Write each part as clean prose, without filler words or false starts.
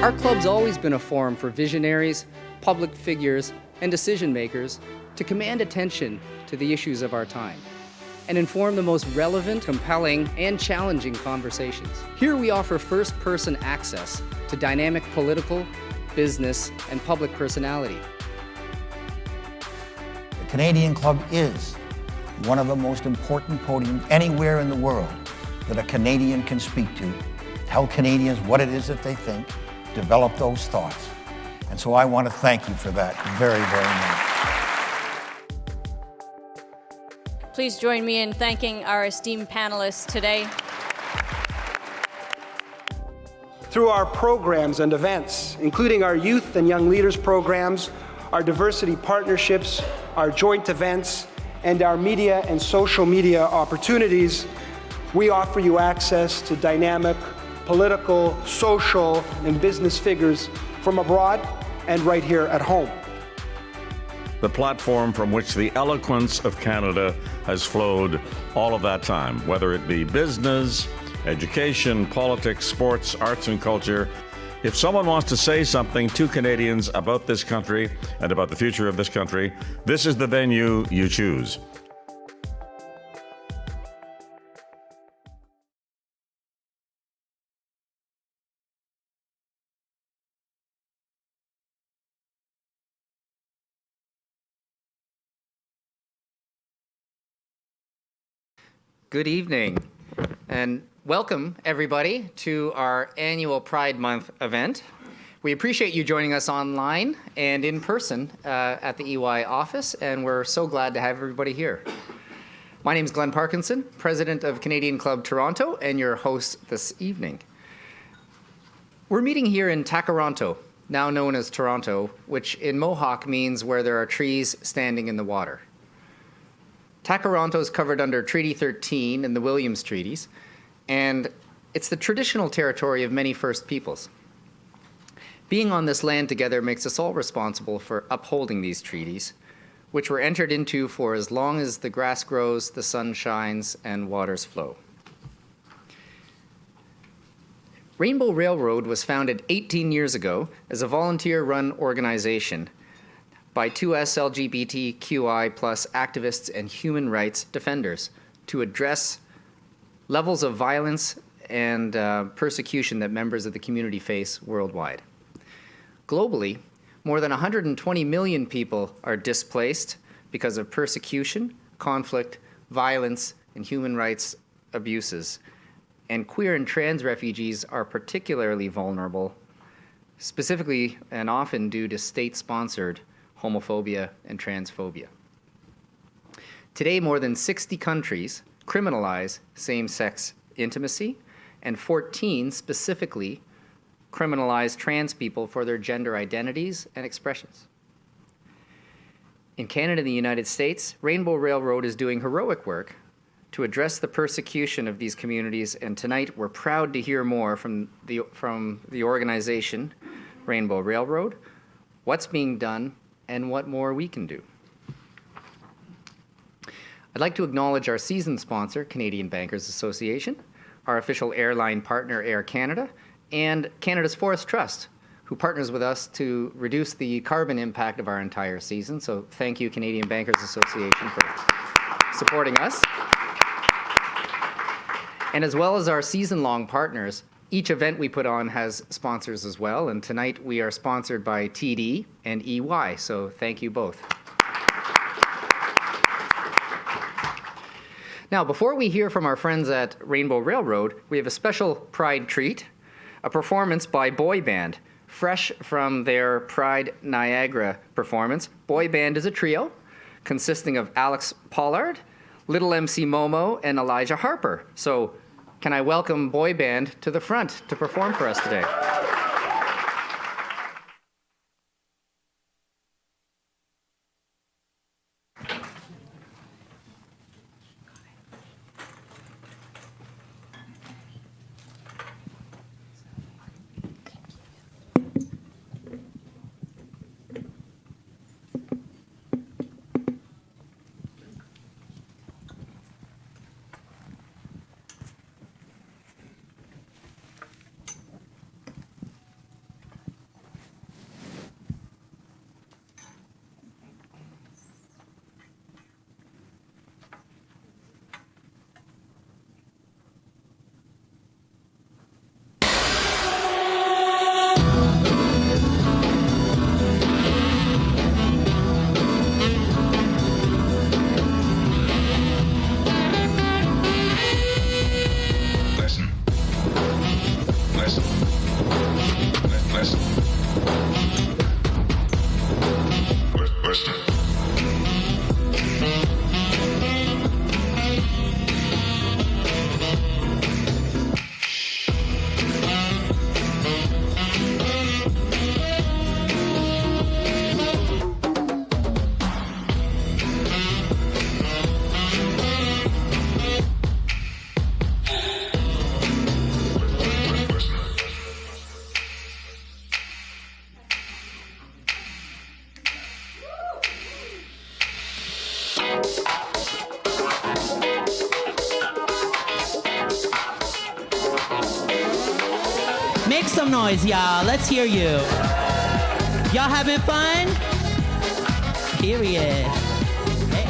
Our club's always been a forum for visionaries, public figures, and decision makers to command attention to the issues of our time and inform the most relevant, compelling, and challenging conversations. Here we offer first-person access to dynamic political, business, and public personality. The Canadian Club is one of the most important podiums anywhere in the world that a Canadian can speak to, tell Canadians what it is that they think, develop those thoughts. And so I want to thank you for that very, very much. Please join me in thanking our esteemed panelists today. Through our programs and events, including our youth and young leaders programs, our diversity partnerships, our joint events, and our media and social media opportunities, we offer you access to dynamic political, social, and business figures from abroad and right here at home. The platform from which the eloquence of Canada has flowed all of that time, whether it be business, education, politics, sports, arts, and culture. If someone wants to say something to Canadians about this country and about the future of this country, this is the venue you choose. Good evening, and welcome everybody to our annual Pride Month event. We appreciate you joining us online and in person at the EY office, and we're so glad to have everybody here. My name is Glenn Parkinson, President of Canadian Club Toronto, and your host this evening. We're meeting here in Takaronto, now known as Toronto, which in Mohawk means where there are trees standing in the water. Takaronto is covered under Treaty 13 and the Williams Treaties, and it's the traditional territory of many First Peoples. Being on this land together makes us all responsible for upholding these treaties, which were entered into for as long as the grass grows, the sun shines, and waters flow. Rainbow Railroad was founded 18 years ago as a volunteer-run organization by 2S LGBTQI plus activists and human rights defenders to address levels of violence and persecution that members of the community face worldwide. Globally, more than 120 million people are displaced because of persecution, conflict, violence, and human rights abuses. And queer and trans refugees are particularly vulnerable, specifically and often due to state-sponsored homophobia and transphobia. Today, more than 60 countries criminalize same-sex intimacy, and 14 specifically criminalize trans people for their gender identities and expressions. In Canada and the United States, Rainbow Railroad is doing heroic work to address the persecution of these communities, and tonight we're proud to hear more from the organization, Rainbow Railroad, what's being done, and what more we can do. I'd like to acknowledge our season sponsor, Canadian Bankers Association, our official airline partner, Air Canada, and Canada's Forest Trust, who partners with us to reduce the carbon impact of our entire season. So thank you, Canadian Bankers Association, for supporting us. And as well as our season-long partners, each event we put on has sponsors as well, and tonight we are sponsored by TD and EY, so thank you both. Now, before we hear from our friends at Rainbow Railroad, we have a special Pride treat, a performance by Boy Band. Fresh from their Pride Niagara performance, Boy Band is a trio consisting of Alex Pollard, Little MC Momo, and Elijah Harper. So, can I welcome Boy Band to the front to perform for us today? noise, y'all. Let's hear you. Y'all having fun? Period. Hey.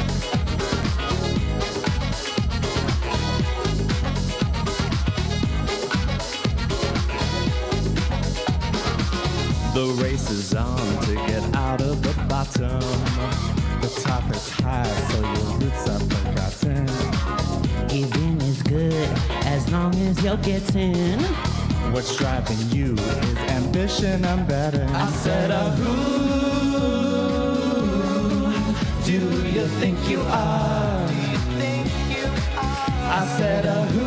The race is on to get out of the bottom. The top is high, so your roots are forgotten. Giving is good as long as you're getting. What's driving you is ambition and better. I said, who do you think you are? I said, who?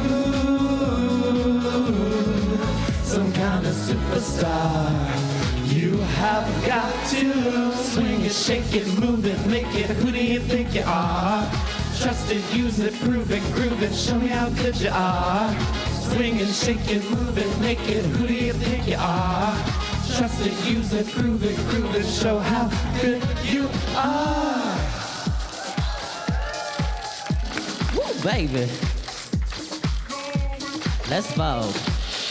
Some kind of superstar. You have got to swing it, shake it, move it, make it. Who do you think you are? Trust it, use it, prove it, groove it. Show me how good you are. Swing it, shake it, move it, make it. Who do you think you are? Trust it, use it, prove it, groove it. Show how good you are. Woo, baby. Let's vogue.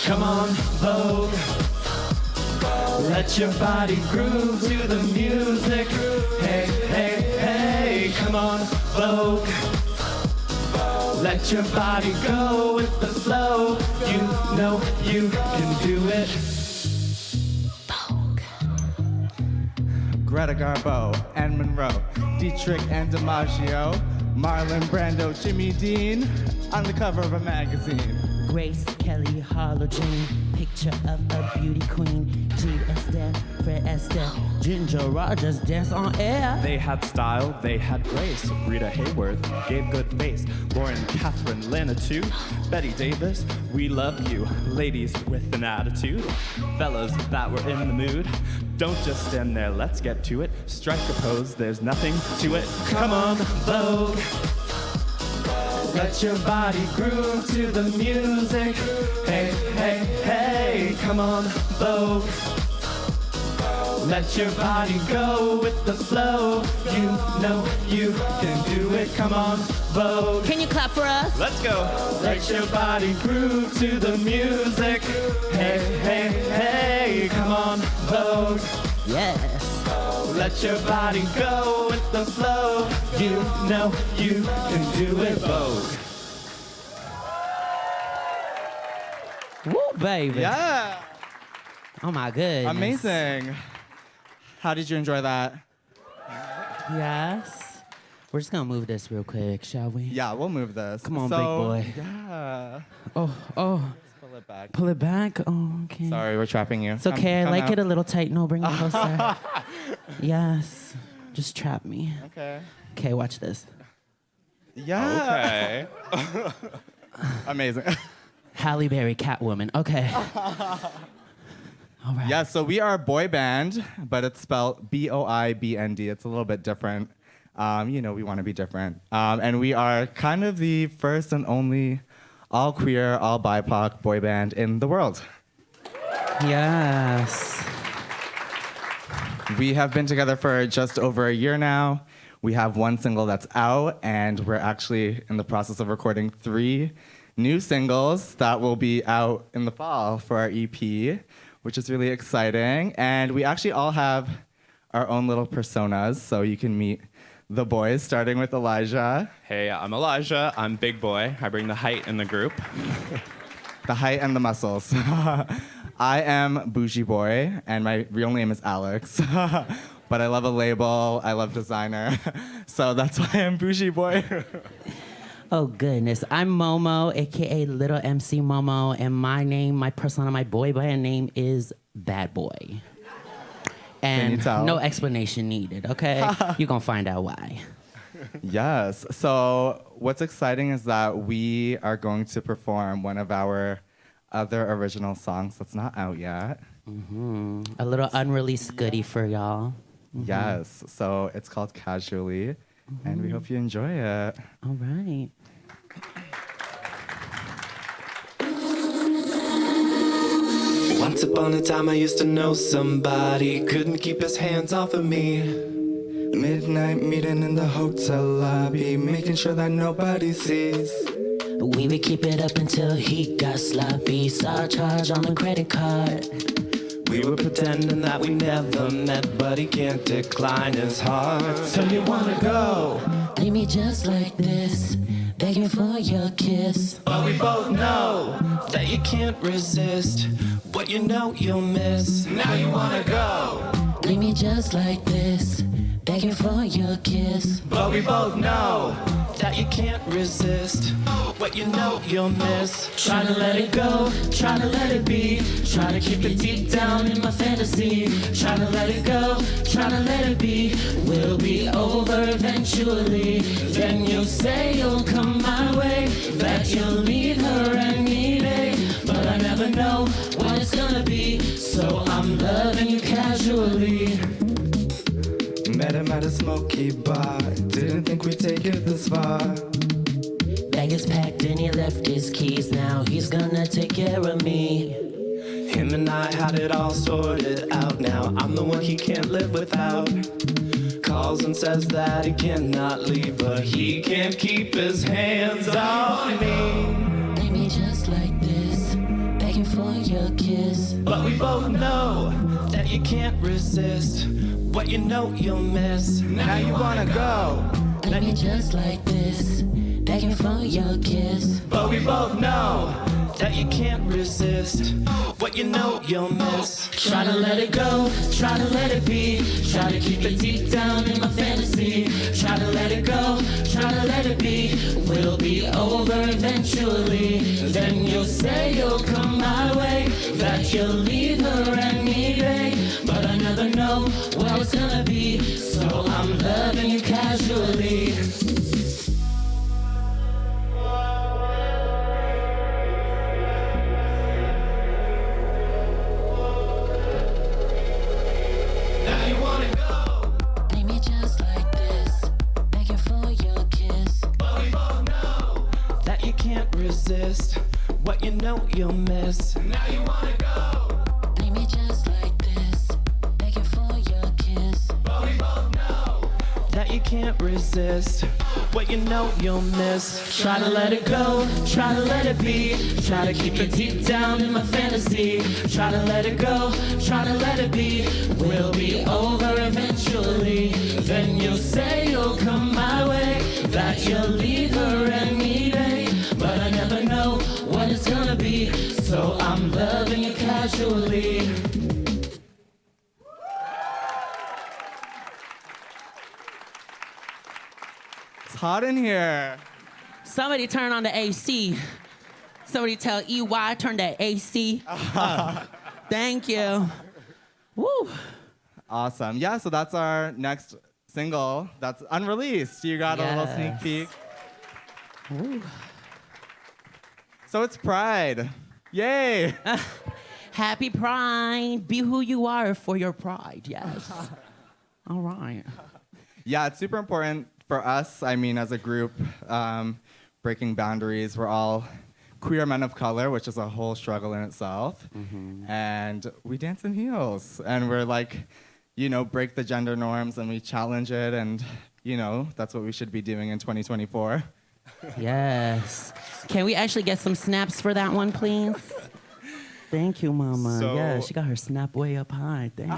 Come on, Vogue. Let your body groove to the music. Hey, hey, hey, come on, Vogue. Let your body go with the flow. You know you can do it. Vogue. Greta Garbo and Monroe, Dietrich and DiMaggio, Marlon Brando, Jimmy Dean, on the cover of a magazine. Grace Kelly, Harlow Jane, picture of a beauty queen. Jude Estelle, Fred Estelle, Ginger Rogers dance on air. They had style, they had grace. Rita Hayworth gave good face. Lauren Catherine Lana too. Betty Davis, we love you. Ladies with an attitude. Fellas that were in the mood. Don't just stand there, let's get to it. Strike a pose, there's nothing to it. Come on, Vogue. Let your body groove to the music. Hey, hey, hey, come on, Vogue. Let your body go with the flow. You know you can do it. Come on, Vogue. Can you clap for us? Let's go. Let your body groove to the music. Hey, hey, hey, come on, Vogue. Yes. Let your body go with the flow. You know you can do it, Vogue. Woo, baby. Yeah. Oh my goodness. Amazing. How did you enjoy that? Yes. We're just gonna move this real quick, shall we? Yeah, we'll move this. Come on, big boy. Yeah. Oh. Pull it back. Pull it back. Oh, okay. Sorry, we're trapping you. It's okay. I Come like out. it a little tight. No, bring it closer. Yes. Just trap me. Okay. Okay, watch this. Yeah. Okay. Amazing. Halle Berry, Catwoman. Okay. All right. Yeah, so we are a boy band, but it's spelled Boibnd. It's a little bit different. We want to be different. And we are kind of the first and only all queer, all BIPOC boy band in the world. Yes. We have been together for just over a year now. We have one single that's out, and we're actually in the process of recording 3 new singles that will be out in the fall for our EP, which is really exciting. And we actually all have our own little personas, so you can meet the boys, starting with Elijah. Hey, I'm Elijah. I'm big boy. I bring the height in the group. The height and the muscles. I am Bougie Boy, and my real name is Alex. But I love a label, I love designer. So that's why I'm Bougie Boy. Oh, goodness. I'm Momo, a.k.a. Little MC Momo, and my persona, my boy band name is Bad Boy. Can you And tell? no explanation needed, okay? You're going to find out why. Yes. So what's exciting is that we are going to perform one of our other original songs that's not out yet. A little unreleased goodie for y'all. Yes. So it's called Casually, and we hope you enjoy it. All right. Once upon a time I used to know somebody, couldn't keep his hands off of me. Midnight meeting in the hotel lobby, making sure that nobody sees. We would keep it up until he got sloppy. Saw a charge on the credit card. We were pretending that we never met, but he can't decline his heart. So you wanna go? Leave me just like this, begging for your kiss. But we both know that you can't resist what you know you'll miss. Now you wanna go? Leave me just like this, begging for your kiss. But we both know that you can't resist what you know you'll miss. Try to let it go, try to let it be. Try to keep it deep down in my fantasy. Try to let it go, try to let it be. We'll be over eventually. Then you'll say you'll come my way, that you'll leave her any day. But I never know what it's gonna be, so I'm loving you casually. Met him at a smoky bar. Didn't think we'd take it this far. Bag is packed and he left his keys. Now he's gonna take care of me. Him and I had it all sorted out. Now I'm the one he can't live without. Calls and says that he cannot leave, but he can't keep his hands off me. Leave me just like this, begging for your kiss. But we both know that you can't resist what you know you'll miss. Now you wanna go? Leave me just like this, begging for your kiss. But we both know that you can't resist what you know you'll miss. Try to let it go, try to let it be. Try to keep it deep down in my fantasy. Try to let it go, try to let it be. We'll be over eventually. Then you'll say you'll come my way, that you'll leave her any day. But I never know what it's gonna be, so I'm loving you casually. Resist what you know you'll miss. Now you wanna go? Leave me just like this, begging for your kiss. But we both know that you can't resist what you know you'll miss. Try to let it go, try to let it be. Try to keep it deep down in my fantasy. Try to let it go, try to let it be. We'll be over eventually. Then you'll say you'll come my way, that you'll leave her any day. But I never know what it's gonna be, so I'm loving you casually. It's hot in here. Somebody turn on the AC. Somebody tell EY turn that AC up. Thank you. Woo. Awesome. Yeah, so that's our next single that's unreleased. You got a little sneak peek. Ooh. So it's Pride. Yay! Happy Pride. Be who you are for your pride. Yes. All right. Yeah, it's super important for us. I mean, as a group, breaking boundaries. We're all queer men of color, which is a whole struggle in itself. Mm-hmm. And we dance in heels. And we're like, you know, break the gender norms and we challenge it. And, you know, that's what we should be doing in 2024. Yes. Can we actually get some snaps for that one, please? Thank you, Mama. Yeah, she got her snap way up high. Thank you.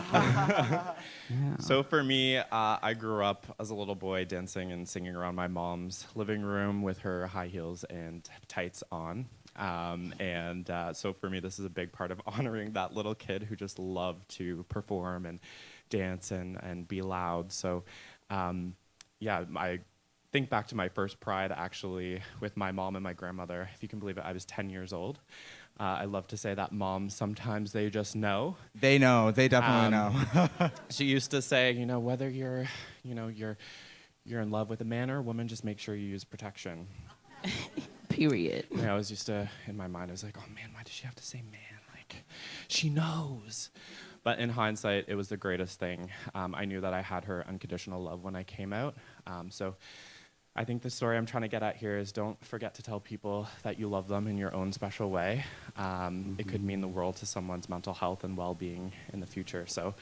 Yeah. So for me, I grew up as a little boy dancing and singing around my mom's living room with her high heels and tights on. So for me, this is a big part of honoring that little kid who just loved to perform and dance and be loud. So I think back to my first Pride, actually, with my mom and my grandmother. If you can believe it, I was 10 years old. I love to say that moms, sometimes they just know. They know. They definitely know. She used to say, you know, whether you're in love with a man or a woman, just make sure you use protection. Period. You know, I was used to, in my mind, I was like, oh man, why does she have to say man? Like, she knows. But in hindsight, it was the greatest thing. I knew that I had her unconditional love when I came out. So I think the story I'm trying to get at here is don't forget to tell people that you love them in your own special way. It could mean the world to someone's mental health and well-being in the future. So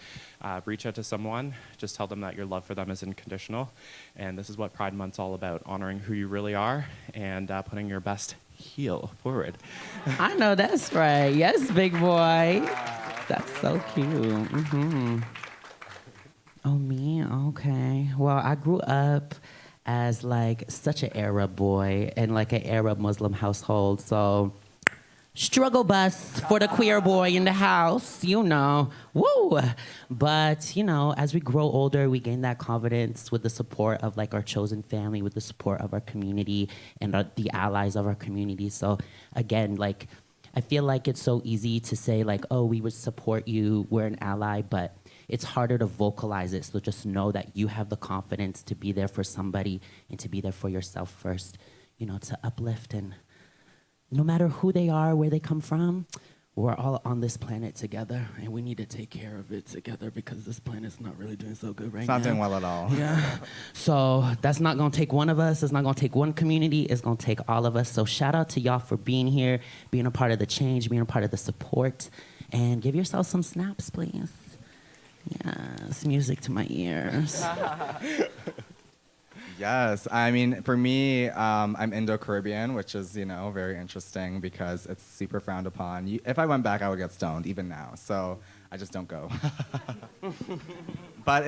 reach out to someone, just tell them that your love for them is unconditional. And this is what Pride Month's all about, honoring who you really are and putting your best heel forward. I know that's right. Yes, big boy. That's so cute. Mm-hmm. Oh, me? Okay. Well, I grew up as like such an Arab boy in like an Arab Muslim household. So struggle bus for the queer boy in the house, you know. Woo! But, you know, as we grow older, we gain that confidence with the support of like our chosen family, with the support of our community and the allies of our community. So again, like, I feel like it's so easy to say like, oh, we would support you, we're an ally, but it's harder to vocalize it. So just know that you have the confidence to be there for somebody and to be there for yourself first, you know, to uplift. And no matter who they are, where they come from, we're all on this planet together, and we need to take care of it together because this planet's not really doing so good right now. It's not doing well at all. Yeah. So that's not gonna take one of us. It's not gonna take one community. It's gonna take all of us. So shout out to y'all for being here, being a part of the change, being a part of the support, and give yourself some snaps, please. Yes, music to my ears. Yes, I mean, for me, I'm Indo-Caribbean, which is, you know, very interesting because it's super frowned upon. If I went back, I would get stoned, even now. So I just don't go. But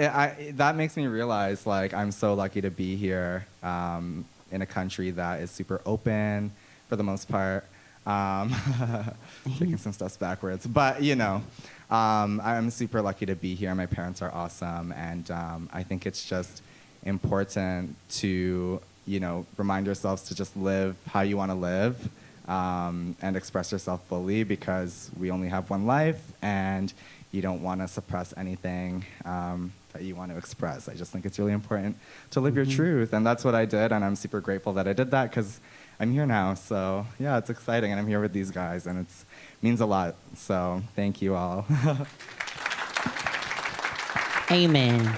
that makes me realize, like, I'm so lucky to be here in a country that is super open, for the most part. Taking some steps backwards. But, you know, I'm super lucky to be here. My parents are awesome. And I think it's just important to, you know, remind yourselves to just live how you want to live and express yourself fully because we only have one life and you don't want to suppress anything that you want to express. I just think it's really important to live your truth, and that's what I did, and I'm super grateful that I did that because I'm here now. So yeah, it's exciting, and I'm here with these guys, and it means a lot. So thank you all. Amen.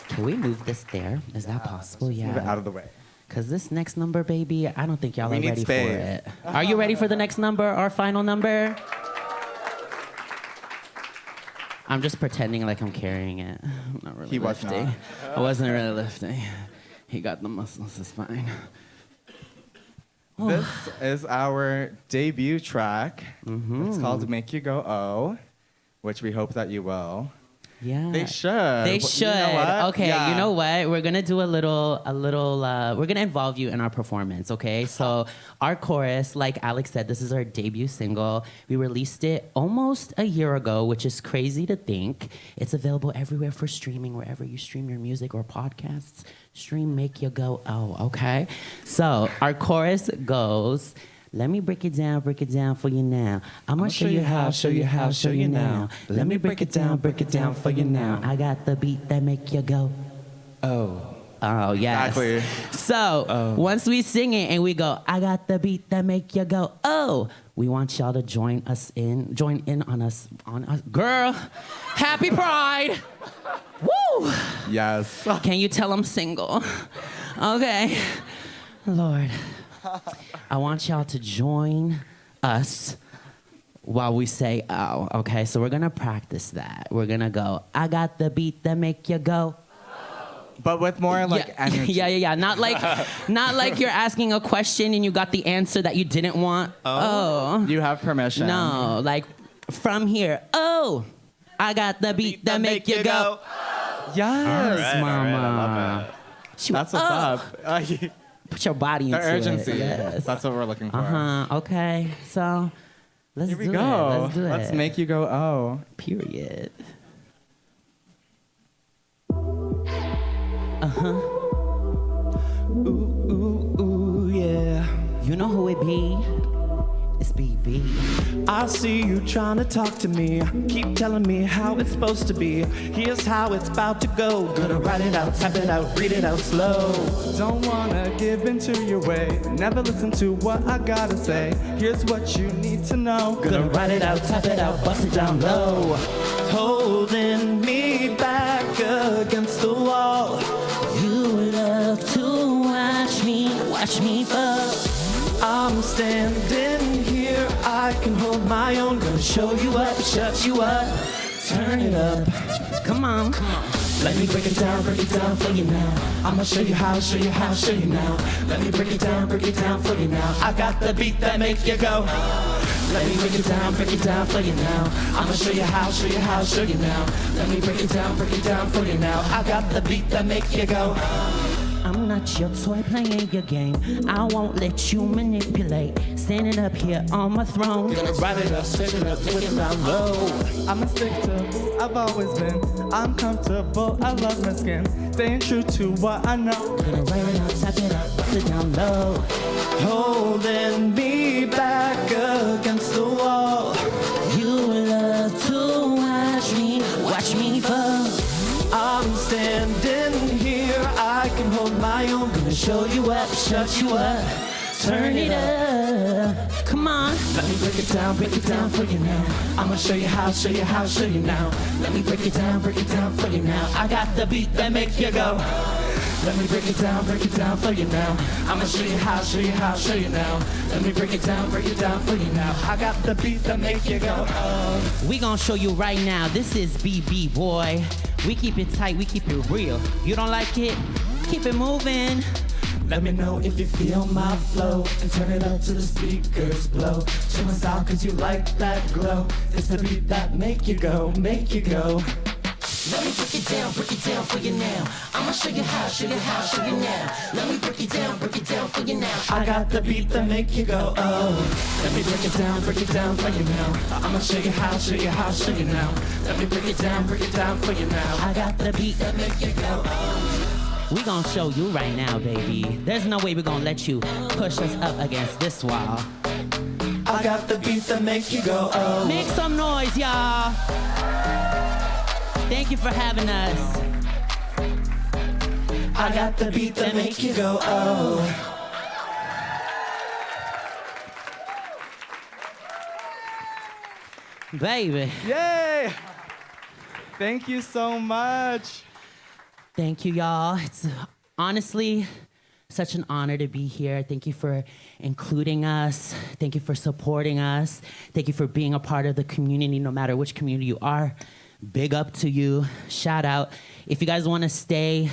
Can we move this there? Is that possible? Yeah. Move it out of the way. Because this next number, baby, I don't think y'all We are need ready space. for it. Are you ready for the next number, our final number? I'm just pretending like I'm carrying it. I'm not really He was lifting. not. I wasn't really lifting. He got the muscles, it's fine. This is our debut track. Mm-hmm. It's called Make You Go Oh, which we hope that you will. Yeah. They should. They You should. know what? Okay, Yeah. you know what? We're gonna do we're gonna involve you in our performance, okay? So our chorus, like Alex said, this is our debut single. We released it almost a year ago, which is crazy to think. It's available everywhere for streaming, wherever you stream your music or podcasts. Stream Make You Go Oh, okay? So our chorus goes, let me break it down for you now. I'm gonna show you how, show you now. Let me break it down for you now. I got the beat that make you go, oh. Oh, yes. Exactly. So, once we sing it and we go, I got the beat that make you go, oh, we want y'all to join in on us. Girl, happy Pride. Woo! Yes. Can you tell I'm single? Okay. Lord. I want y'all to join us while we say oh, okay? So we're gonna practice that. We're gonna go, I got the beat that make you go. But with more like energy. Yeah. Not like you're asking a question and you got the answer that you didn't want. Oh. You have permission. No, like from here. Oh, I got the beat that make you go. Yes, Mama. I love it. That's what's up. Put your body The into urgency. it. Yes. That's what we're looking for. Okay. So let's Here we do go. it. Let's do it. Let's make you go oh. Period. Ooh, yeah. You know who it be? It's BV. I see you trying to talk to me. Keep telling me how it's supposed to be. Here's how it's about to go. Gonna write it out, type it out, read it out slow. Don't wanna give into your way. Never listen to what I gotta say. Here's what you need to know. Gonna write it out, type it out, bust it down low. Holding me back against the wall. You love to watch me fall. I'm standing here, I can hold my own. Gonna show you up, shut you up, turn it up. Come on. Let me break it down for you now. I'ma show you how, show you how, show you now. Let me break it down for you now. I got the beat that make you go. Let me break it down for you now. I'ma show you how, show you how, show you now. Let me break it down for you now. I got the beat that make you go. I'm not your toy playing your game. I won't let you manipulate. Standing up here on my throne. Gonna ride it up, stretch it up, twist it down low. I'ma stick to who I've always been. I'm comfortable, I love my skin. Staying true to what I know. Gonna ride it up, tap it up, twist it down low. Holding me back against the wall. You love to watch me fall. I'm standing here, I can hold my own. Gonna show you up, shut you up, turn it up. Come on. Let me break it down for you now. I'ma show you how, show you how, show you now. Let me break it down for you now. I got the beat that make you go. Let me break it down for you now. I'ma show you how, show you how, show you now. Let me break it down for you now. I got the beat that make you go. We gonna show you right now. This is BB, boy. We keep it tight, we keep it real. You don't like it? Keep it moving. Let me know if you feel my flow and turn it up to the speakers blow. Check us out cause you like that glow. It's the beat that make you go, make you go. Let me break it down for you now. I'ma show you how, show you how, show you now. Let me break it down for you now. I got the beat that make you go, oh. Let me break it down for you now. I'ma show you how, show you how, show you now. Let me break it down for you now. I got the beat that make you go, oh. We gonna show you right now, baby. There's no way we gonna let you push us up against this wall. I got the beat that make you go, oh. Make some noise, y'all. Thank you for having us. I got the beat that make you go, oh. Baby. Yay! Thank you so much. Thank you, y'all. It's honestly such an honor to be here. Thank you for including us. Thank you for supporting us. Thank you for being a part of the community, no matter which community you are. Big up to you. Shout out. If you guys want to stay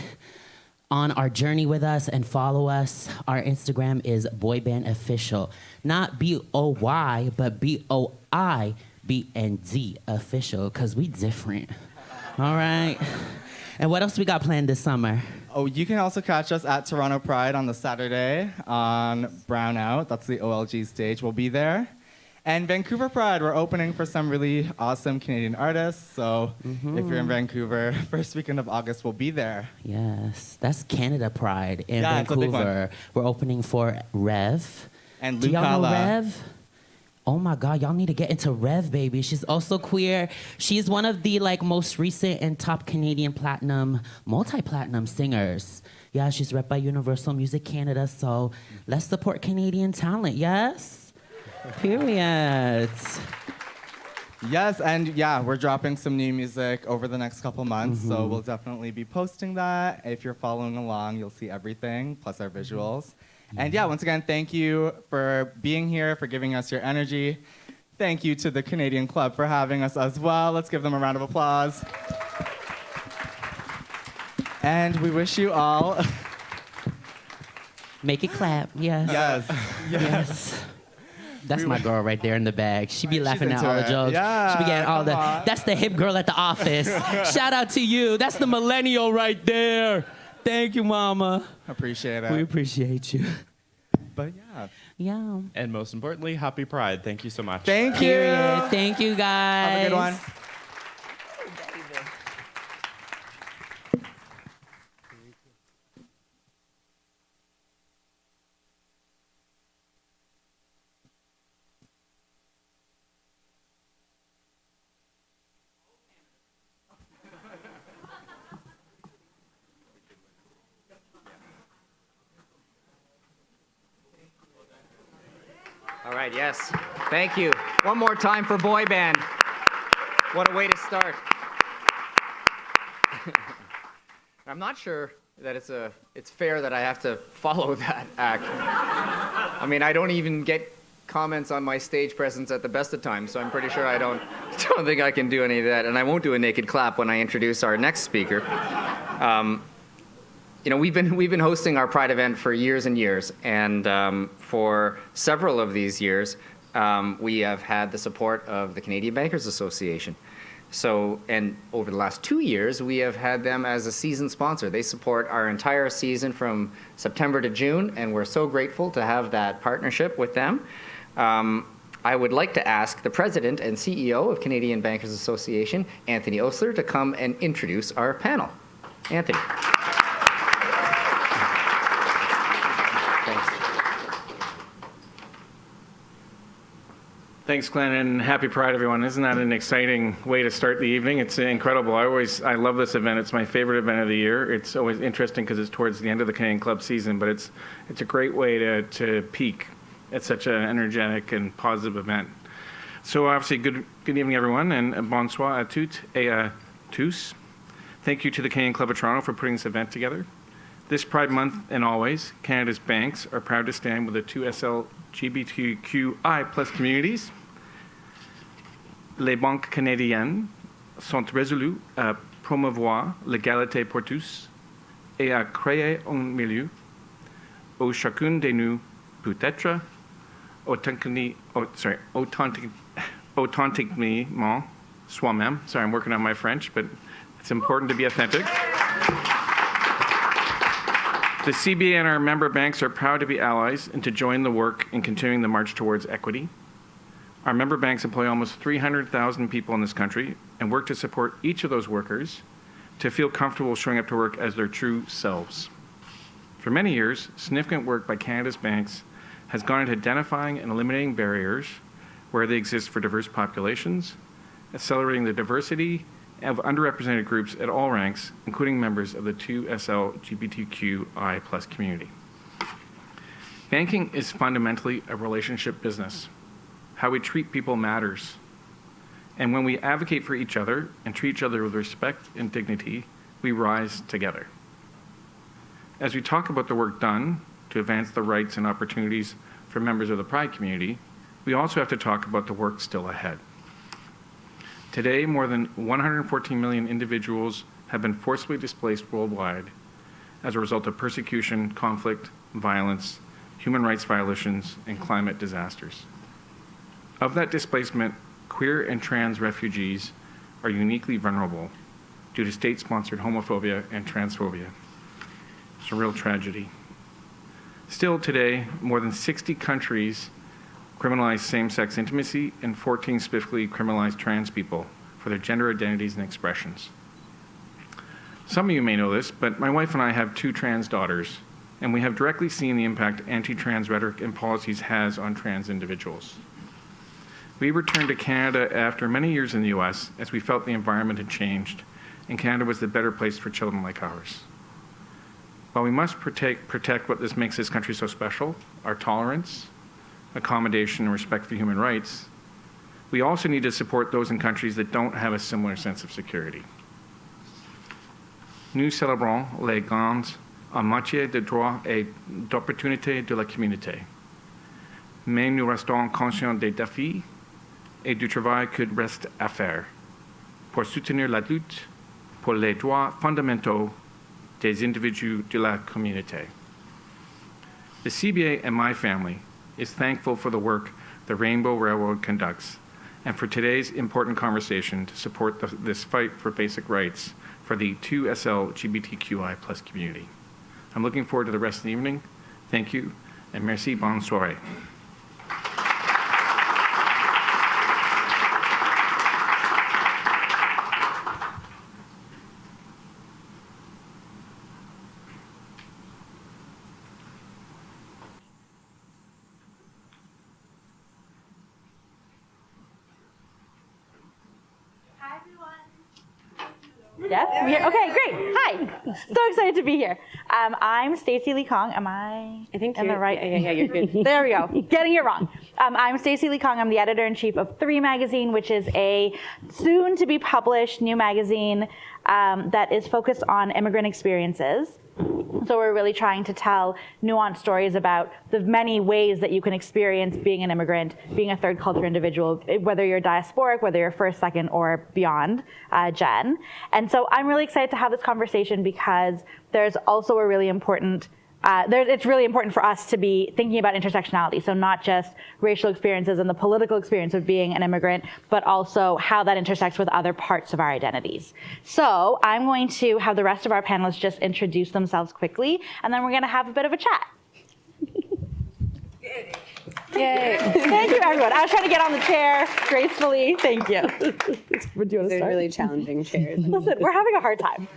on our journey with us and follow us, our Instagram is boybandofficial. Not B-O-Y, but B-O-I-B-N-D official, because we different. All right? And what else we got planned this summer? Oh, you can also catch us at Toronto Pride on the Saturday on Brownout. That's the OLG stage. We'll be there. And Vancouver Pride, we're opening for some really awesome Canadian artists. So if you're in Vancouver, first weekend of August, we'll be there. Yes, that's Canada Pride in Yeah, it's a big one. Vancouver. We're opening for Rev. And Do y'all know Lucala. Rev? Oh my God, y'all need to get into Rev, baby. She's also queer. She's one of the most recent and top Canadian platinum, multi-platinum singers. Yeah, she's rep by Universal Music Canada. So let's support Canadian talent, yes? Period. Yes, and yeah, we're dropping some new music over the next couple months, so we'll definitely be posting that. If you're following along, you'll see everything, plus our visuals. And yeah, once again, thank you for being here, for giving us your energy. Thank you to the Canadian Club for having us as well. Let's give them a round of applause. And we wish you all... Make it clap, yes. Yes. Yes. That's my girl right there in the bag. She be laughing at into all the it. jokes. Yeah, She be getting all come the, on. that's the hip girl at the office. Shout out to you. That's the millennial right there. Thank you, mama. Appreciate We it. appreciate you. But yeah. Yeah. And most importantly, happy Pride. Thank you so much. Thank you. Period. Thank you, guys. Have a good one. All right, yes. Thank you. One more time for boy band. What a way to start. I'm not sure that it's fair that I have to follow that act. I mean, I don't even get comments on my stage presence at the best of times, so I'm pretty sure I don't think I can do any of that, and I won't do a naked clap when I introduce our next speaker. We've been hosting our Pride event for years and years, and for several of these years, we have had the support of the Canadian Bankers Association. So, and over the last 2 years, we have had them as a season sponsor. They support our entire season from September to June, and we're so grateful to have that partnership with them. I would like to ask the President and CEO of Canadian Bankers Association, Anthony Osler, to come and introduce our panel. Anthony. Thanks, Glenn, and happy Pride, everyone. Isn't that an exciting way to start the evening? It's incredible. I love this event. It's my favorite event of the year. It's always interesting because it's towards the end of the Canadian Club season, but it's a great way to peak at such an energetic and positive event. So obviously, good evening, everyone, and bonsoir à toutes et à tous. Thank you to the Canadian Club of Toronto for putting this event together. This Pride Month and always, Canada's banks are proud to stand with the two LGBTQI+ communities. Les banques canadiennes sont résolues à promouvoir l'égalité pour tous et à créer un milieu où chacun de nous peut être authentiquement soi-même. Sorry, I'm working on my French, but it's important to be authentic. The CBA and our member banks are proud to be allies and to join the work in continuing the march towards equity. Our member banks employ almost 300,000 people in this country and work to support each of those workers to feel comfortable showing up to work as their true selves. For many years, significant work by Canada's banks has gone into identifying and eliminating barriers where they exist for diverse populations, accelerating the diversity of underrepresented groups at all ranks, including members of the 2SL LGBTQI+ community. Banking is fundamentally a relationship business. How we treat people matters. And when we advocate for each other and treat each other with respect and dignity, we rise together. As we talk about the work done to advance the rights and opportunities for members of the Pride community, we also have to talk about the work still ahead. Today, more than 114 million individuals have been forcibly displaced worldwide as a result of persecution, conflict, violence, human rights violations, and climate disasters. Of that displacement, queer and trans refugees are uniquely vulnerable due to state-sponsored homophobia and transphobia. It's a real tragedy. Still today, more than 60 countries criminalize same-sex intimacy, and 14 specifically criminalize trans people for their gender identities and expressions. Some of you may know this, but my wife and I have 2 trans daughters, and we have directly seen the impact anti-trans rhetoric and policies has on trans individuals. We returned to Canada after many years in the US as we felt the environment had changed, and Canada was the better place for children like ours. While we must protect what makes this country so special, our tolerance, accommodation, and respect for human rights, we also need to support those in countries that don't have a similar sense of security. Nous célébrons les gains en matière de droits et d'opportunités de la communauté, mais nous restons conscients des défis et du travail qu'il reste à faire pour soutenir la lutte pour les droits fondamentaux des individus de la communauté. The CBA and my family is thankful for the work the Rainbow Railroad conducts and for today's important conversation to support this fight for basic rights for the 2SL LGBTQI+ community. I'm looking forward to the rest of the evening. Thank you, and merci, bonne soirée. Yes, I'm here. Okay, great. Hi. So excited to be here. I'm Stacey Lee Kong. Am I think in the right? Yeah, you're good. There we go. Getting it wrong. I'm Stacey Lee Kong. I'm the editor-in-chief of 3 Magazine, which is a soon-to-be-published new magazine that is focused on immigrant experiences. So we're really trying to tell nuanced stories about the many ways that you can experience being an immigrant, being a third culture individual, whether you're diasporic, whether you're first, second, or beyond gen. And so I'm really excited to have this conversation because there's also a really important it's really important for us to be thinking about intersectionality. So not just racial experiences and the political experience of being an immigrant, but also how that intersects with other parts of our identities. So I'm going to have the rest of our panelists just introduce themselves quickly, and then we're going to have a bit of a chat. Yay. Thank you, everyone. I was trying to get on the chair gracefully. Thank you. Do you want to start? Really challenging chairs. Listen, we're having a hard time.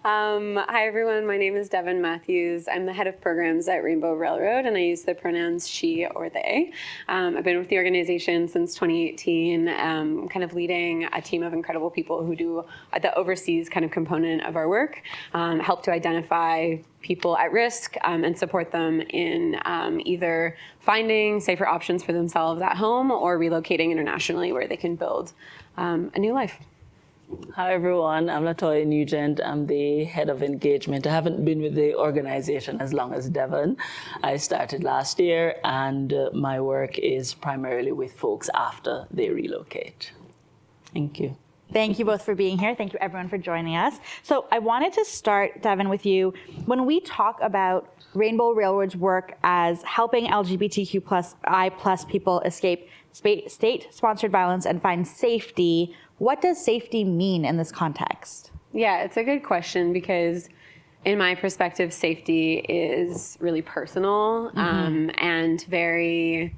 Hi, everyone. My name is Devon Matthews. I'm the head of programs at Rainbow Railroad, and I use the pronouns she or they. I've been with the organization since 2018, kind of leading a team of incredible people who do the overseas kind of component of our work, help to identify people at risk and support them in either finding safer options for themselves at home or relocating internationally where they can build a new life. Hi everyone, I'm Latoya Nugent. I'm the head of engagement. I haven't been with the organization as long as Devon. I started last year, and my work is primarily with folks after they relocate. Thank you. Thank you both for being here. Thank you everyone for joining us. So I wanted to start, Devon, with you. When we talk about Rainbow Railroad's work as helping LGBTQI+ people escape state-sponsored violence and find safety, what does safety mean in this context? Yeah, it's a good question because in my perspective, safety is really personal and very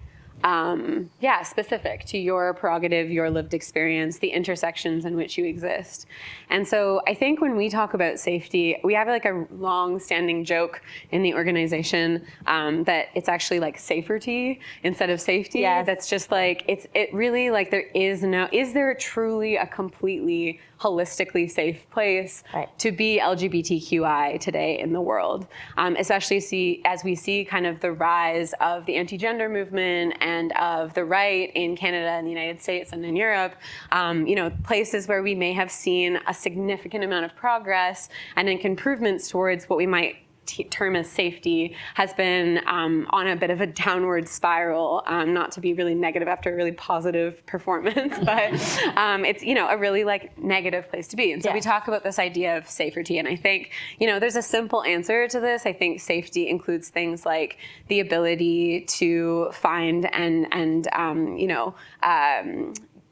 specific to your prerogative, your lived experience, the intersections in which you exist. And so I think when we talk about safety, we have like a long-standing joke in the organization that it's actually like saferty instead of safety. Yes. That's just like, it really like is there truly a completely holistically safe place to be LGBTQI today in the world, especially as we see kind of the rise of the anti-gender movement and of the right in Canada and the United States and in Europe, places where we may have seen a significant amount of progress and improvements towards what we might term as safety has been on a bit of a downward spiral, not to be really negative after a really positive performance, but it's a really like negative place to be. And so we talk about this idea of safety, and I think there's a simple answer to this. I think safety includes things like the ability to find and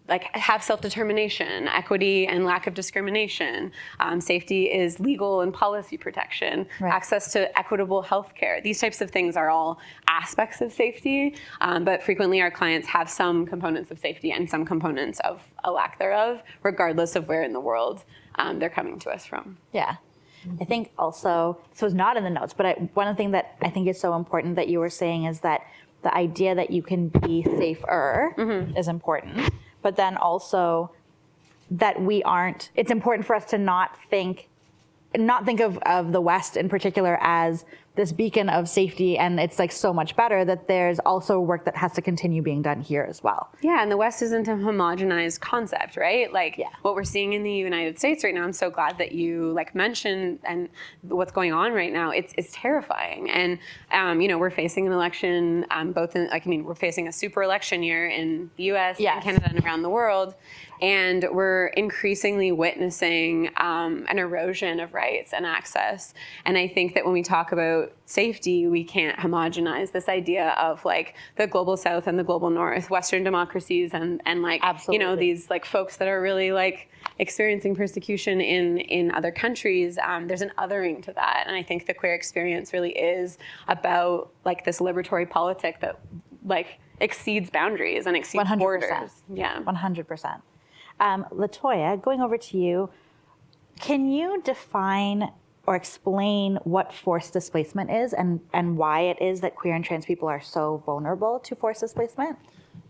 like have self-determination, equity and lack of discrimination. Safety is legal and policy protection, access to equitable healthcare. These types of things are all aspects of safety, but frequently our clients have some components of safety and some components of a lack thereof, regardless of where in the world they're coming to us from. Yeah. I think also, so it's not in the notes, but one of the things that I think is so important that you were saying is that the idea that you can be safer is important. But then also that it's important for us to not think of the West in particular as this beacon of safety, and it's like so much better that there's also work that has to continue being done here as well. Yeah, and the West isn't a homogenized concept, right? Like what we're seeing in the United States right now, I'm so glad that you mentioned and what's going on right now. It's terrifying, and we're facing an election, we're facing a super election year in the U.S., and Canada, and around the world. And we're increasingly witnessing an erosion of rights and access. And I think that when we talk about safety, we can't homogenize this idea of like the global South and the global North, Western democracies, and these like folks that are really like experiencing persecution in other countries. There's an othering to that, and I think the queer experience really is about like this liberatory politic that like exceeds boundaries and exceeds 100%. borders. Yeah, 100%. Latoya, going over to you, can you define or explain what forced displacement is and why it is that queer and trans people are so vulnerable to forced displacement?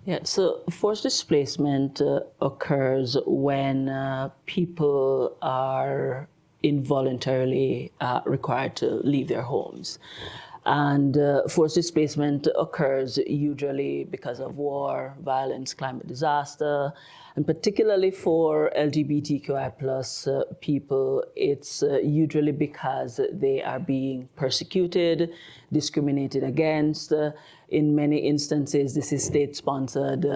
Yeah, so forced displacement occurs when people are involuntarily required to leave their homes. And forced displacement occurs usually because of war, violence, climate disaster, and particularly for LGBTQI plus people, it's usually because they are being persecuted, discriminated against. In many instances, this is state-sponsored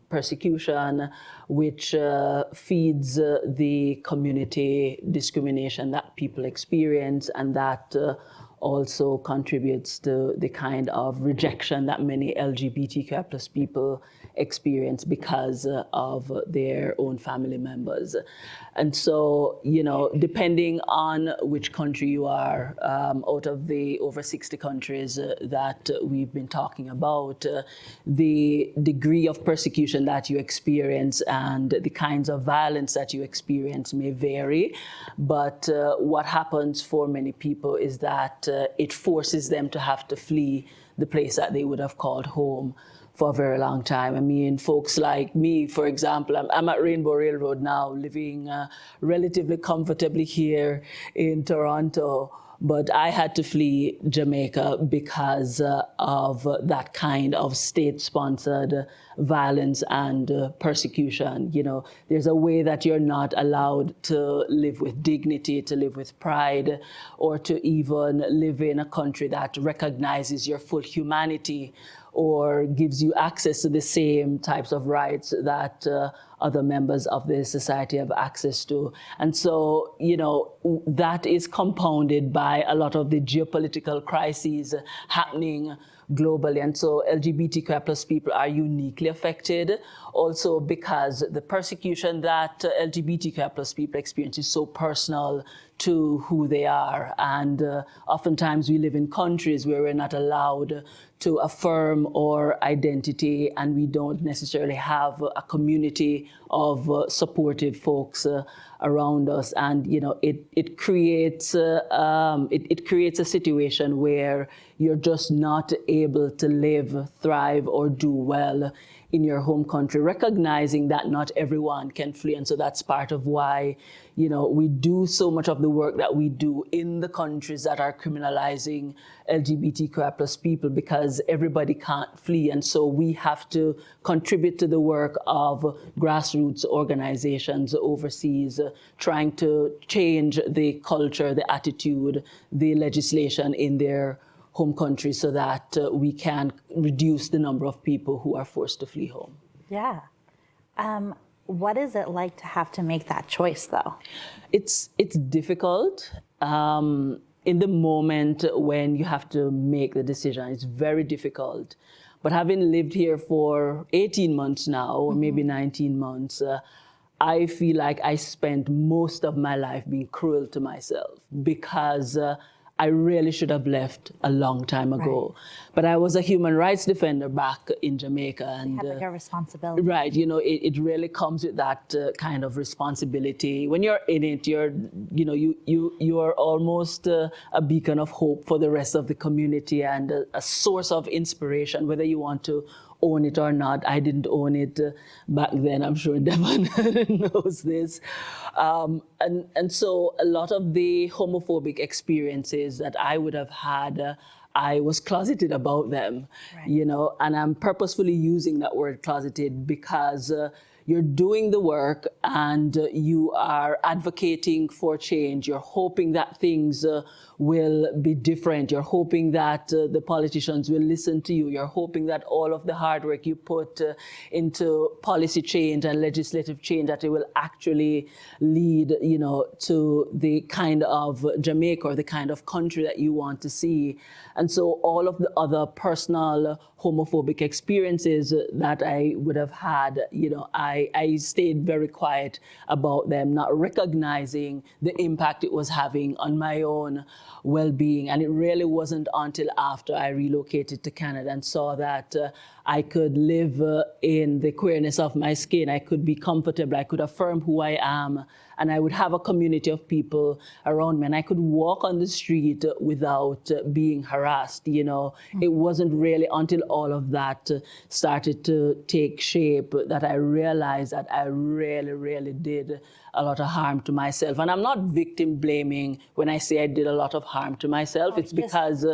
persecution, which feeds the community discrimination that people experience, and that also contributes to the kind of rejection that many LGBTQI plus people experience because of their own family members. And so, you know, depending on which country you are, out of the over 60 countries that we've been talking about, the degree of persecution that you experience and the kinds of violence that you experience may vary. But what happens for many people is that it forces them to have to flee the place that they would have called home for a very long time. I mean, folks like me, for example, I'm at Rainbow Railroad now, living relatively comfortably here in Toronto, but I had to flee Jamaica because of that kind of state-sponsored violence and persecution. You know, there's a way that you're not allowed to live with dignity, to live with pride, or to even live in a country that recognizes your full humanity or gives you access to the same types of rights that other members of the society have access to. And so, you know, that is compounded by a lot of the geopolitical crises happening globally. And so LGBTQI plus people are uniquely affected also because the persecution that LGBTQI plus people experience is so personal to who they are. And oftentimes we live in countries where we're not allowed to affirm our identity, and we don't necessarily have a community of supportive folks around us. And you know, it creates a situation where you're just not able to live, thrive, or do well in your home country, recognizing that not everyone can flee. And so that's part of why, you know, we do so much of the work that we do in the countries that are criminalizing LGBTQI plus people, because everybody can't flee. And so we have to contribute to the work of grassroots organizations overseas, trying to change the culture, the attitude, the legislation in their home country so that we can reduce the number of people who are forced to flee home. Yeah. What is it like to have to make that choice, though? It's difficult. In the moment when you have to make the decision, it's very difficult. But having lived here for 18 months now, or maybe 19 months, I feel like I spent most of my life being cruel to myself because I really should have left a long time ago. Right. But I was a human rights defender back in Jamaica. And you have like a responsibility. Right, you know, it really comes with that kind of responsibility. When you're in it, you are almost a beacon of hope for the rest of the community and a source of inspiration, whether you want to own it or not. I didn't own it back then. I'm sure Devon knows this. And so a lot of the homophobic experiences that I would have had, I was closeted about them, right. You know, and I'm purposefully using that word closeted because you're doing the work and you are advocating for change. You're hoping that things will be different. You're hoping that the politicians will listen to you. You're hoping that all of the hard work you put into policy change and legislative change, that it will actually lead, you know, to the kind of Jamaica or the kind of country that you want to see. And so all of the other personal homophobic experiences that I would have had, you know, I stayed very quiet about them, not recognizing the impact it was having on my own well-being. And it really wasn't until after I relocated to Canada and saw that I could live in the queerness of my skin. I could be comfortable. I could affirm who I am. And I would have a community of people around me. And I could walk on the street without being harassed, you know. It wasn't really until all of that started to take shape that I realized that I really, really did a lot of harm to myself. And I'm not victim blaming when I say I did a lot of harm to myself. It's because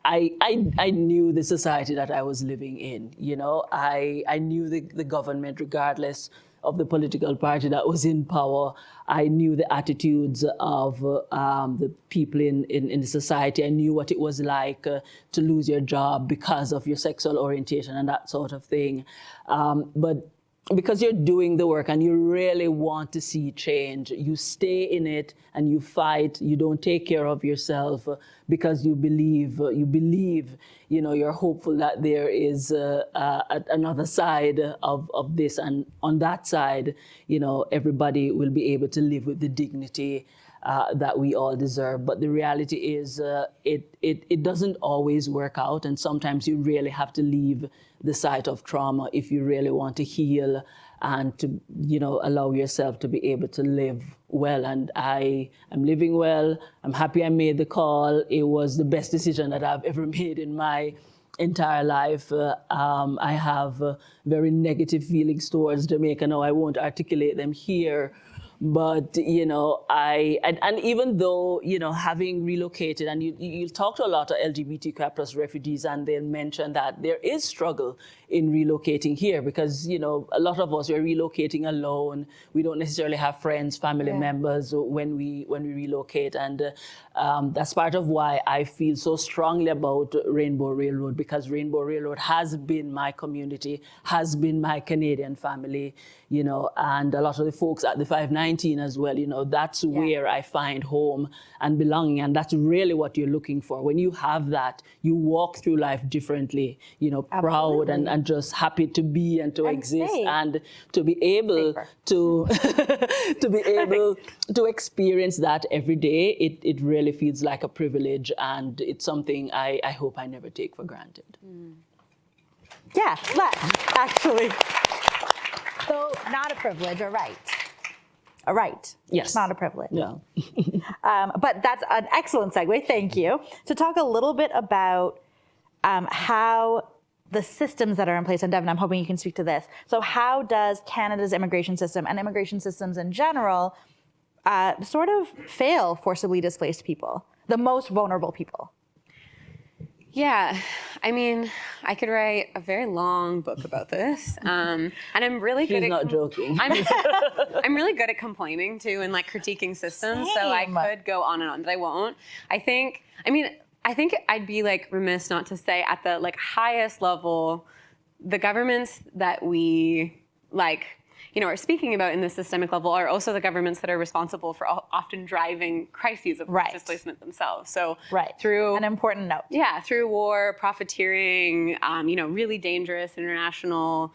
I knew the society that I was living in. You know, I knew the government, regardless of the political party that was in power. I knew the attitudes of the people in the society. I knew what it was like to lose your job because of your sexual orientation and that sort of thing. But because you're doing the work and you really want to see change, you stay in it and you fight. You don't take care of yourself because you believe, you know, you're hopeful that there is another side of this. And on that side, you know, everybody will be able to live with the dignity that we all deserve. But the reality is it doesn't always work out. And sometimes you really have to leave the site of trauma if you really want to heal and to, you know, allow yourself to be able to live well. And I am living well. I'm happy I made the call. It was the best decision that I've ever made in my entire life. I have very negative feelings towards Jamaica. Now, I won't articulate them here. But, you know, and even though, you know, having relocated, and you talk to a lot of LGBTQI plus refugees, and they'll mention that there is struggle in relocating here because, you know, a lot of us are relocating alone. We don't necessarily have friends, family members when we relocate. And that's part of why I feel so strongly about Rainbow Railroad, because Rainbow Railroad has been my community, has been my Canadian family, you know, and a lot of the folks at the 519 as well, you know, that's where I find home and belonging. And that's really what you're looking for. When you have that, you walk through life differently, you know, proud and just happy to be and to exist and to be able to to be able to experience that every day. It really feels like a privilege, and it's something I hope I never take for granted. Yeah, let's actually. So not a privilege, a right. A right. Yes. Not a privilege. No. But that's an excellent segue, thank you, to talk a little bit about how the systems that are in place, and Devon, I'm hoping you can speak to this. So how does Canada's immigration system and immigration systems in general sort of fail forcibly displaced people, the most vulnerable people? Yeah, I mean, I could write a very long book about this, and I'm really good She's at not joking. I'm really good at complaining too and like critiquing systems. So I could go on and on, but I won't. I think I'd be like remiss not to say at the like highest level, the governments that we like, you know, are speaking about in the systemic level are also the governments that are responsible for often driving crises of displacement themselves. So through an important note. Yeah, through war, profiteering, you know, really dangerous international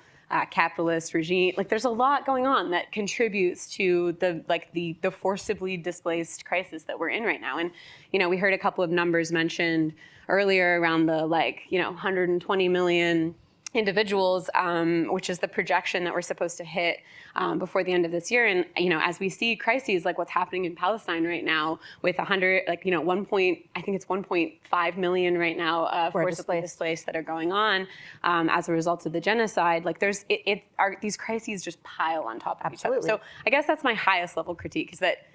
capitalist regime. Like there's a lot going on that contributes to the forcibly displaced crisis that we're in right now. And, you know, we heard a couple of numbers mentioned earlier around the 120 million individuals, which is the projection that we're supposed to hit before the end of this year. And, you know, as we see crises like what's happening in Palestine right now with 1.5 million right now forcibly displaced that are going on as a result of the genocide, like these crises just pile on top of each other. So I guess that's my highest level critique, is that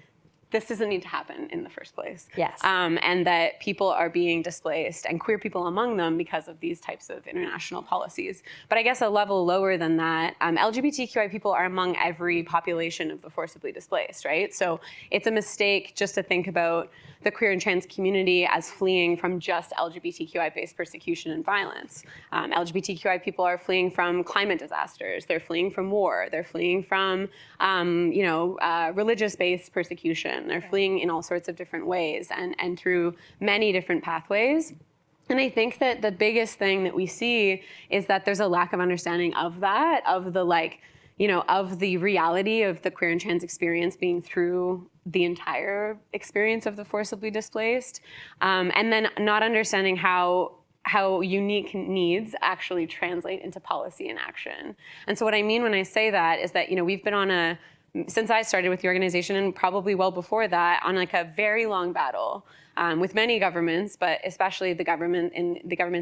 this doesn't need to happen in the first place. Yes. And that people are being displaced, and queer people among them, because of these types of international policies. But I guess a level lower than that, LGBTQI people are among every population of the forcibly displaced, right? So it's a mistake just to think about the queer and trans community as fleeing from just LGBTQI-based persecution and violence. LGBTQI people are fleeing from climate disasters. They're fleeing from war. They're fleeing from, religious-based persecution. They're fleeing in all sorts of different ways and through many different pathways. And I think that the biggest thing that we see is that there's a lack of understanding of that, of the of the reality of the queer and trans experience being through the entire experience of the forcibly displaced, and then not understanding how unique needs actually translate into policy and action. And so what I mean when I say that is that, you know, we've been on a since I started with the organization, and probably well before that, on like a very long battle with many governments, but especially the governments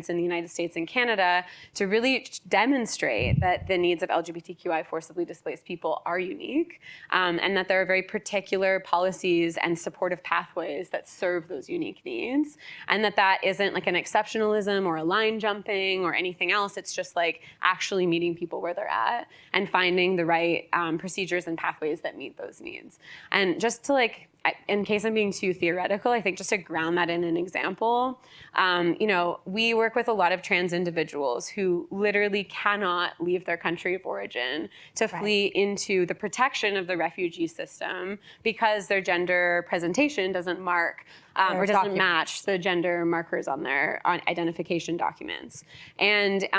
in the United States and Canada, to really demonstrate that the needs of LGBTQI forcibly displaced people are unique, and that there are very particular policies and supportive pathways that serve those unique needs, and that isn't like an exceptionalism or a line jumping or anything else. It's just like actually meeting people where they're at and finding the right procedures and pathways that meet those needs. And just to like, in case I'm being too theoretical, I think just to ground that in an example, we work with a lot of trans individuals who literally cannot leave their country of origin to flee into the protection of the refugee system because their gender presentation doesn't mark or doesn't match the gender markers on their identification documents. And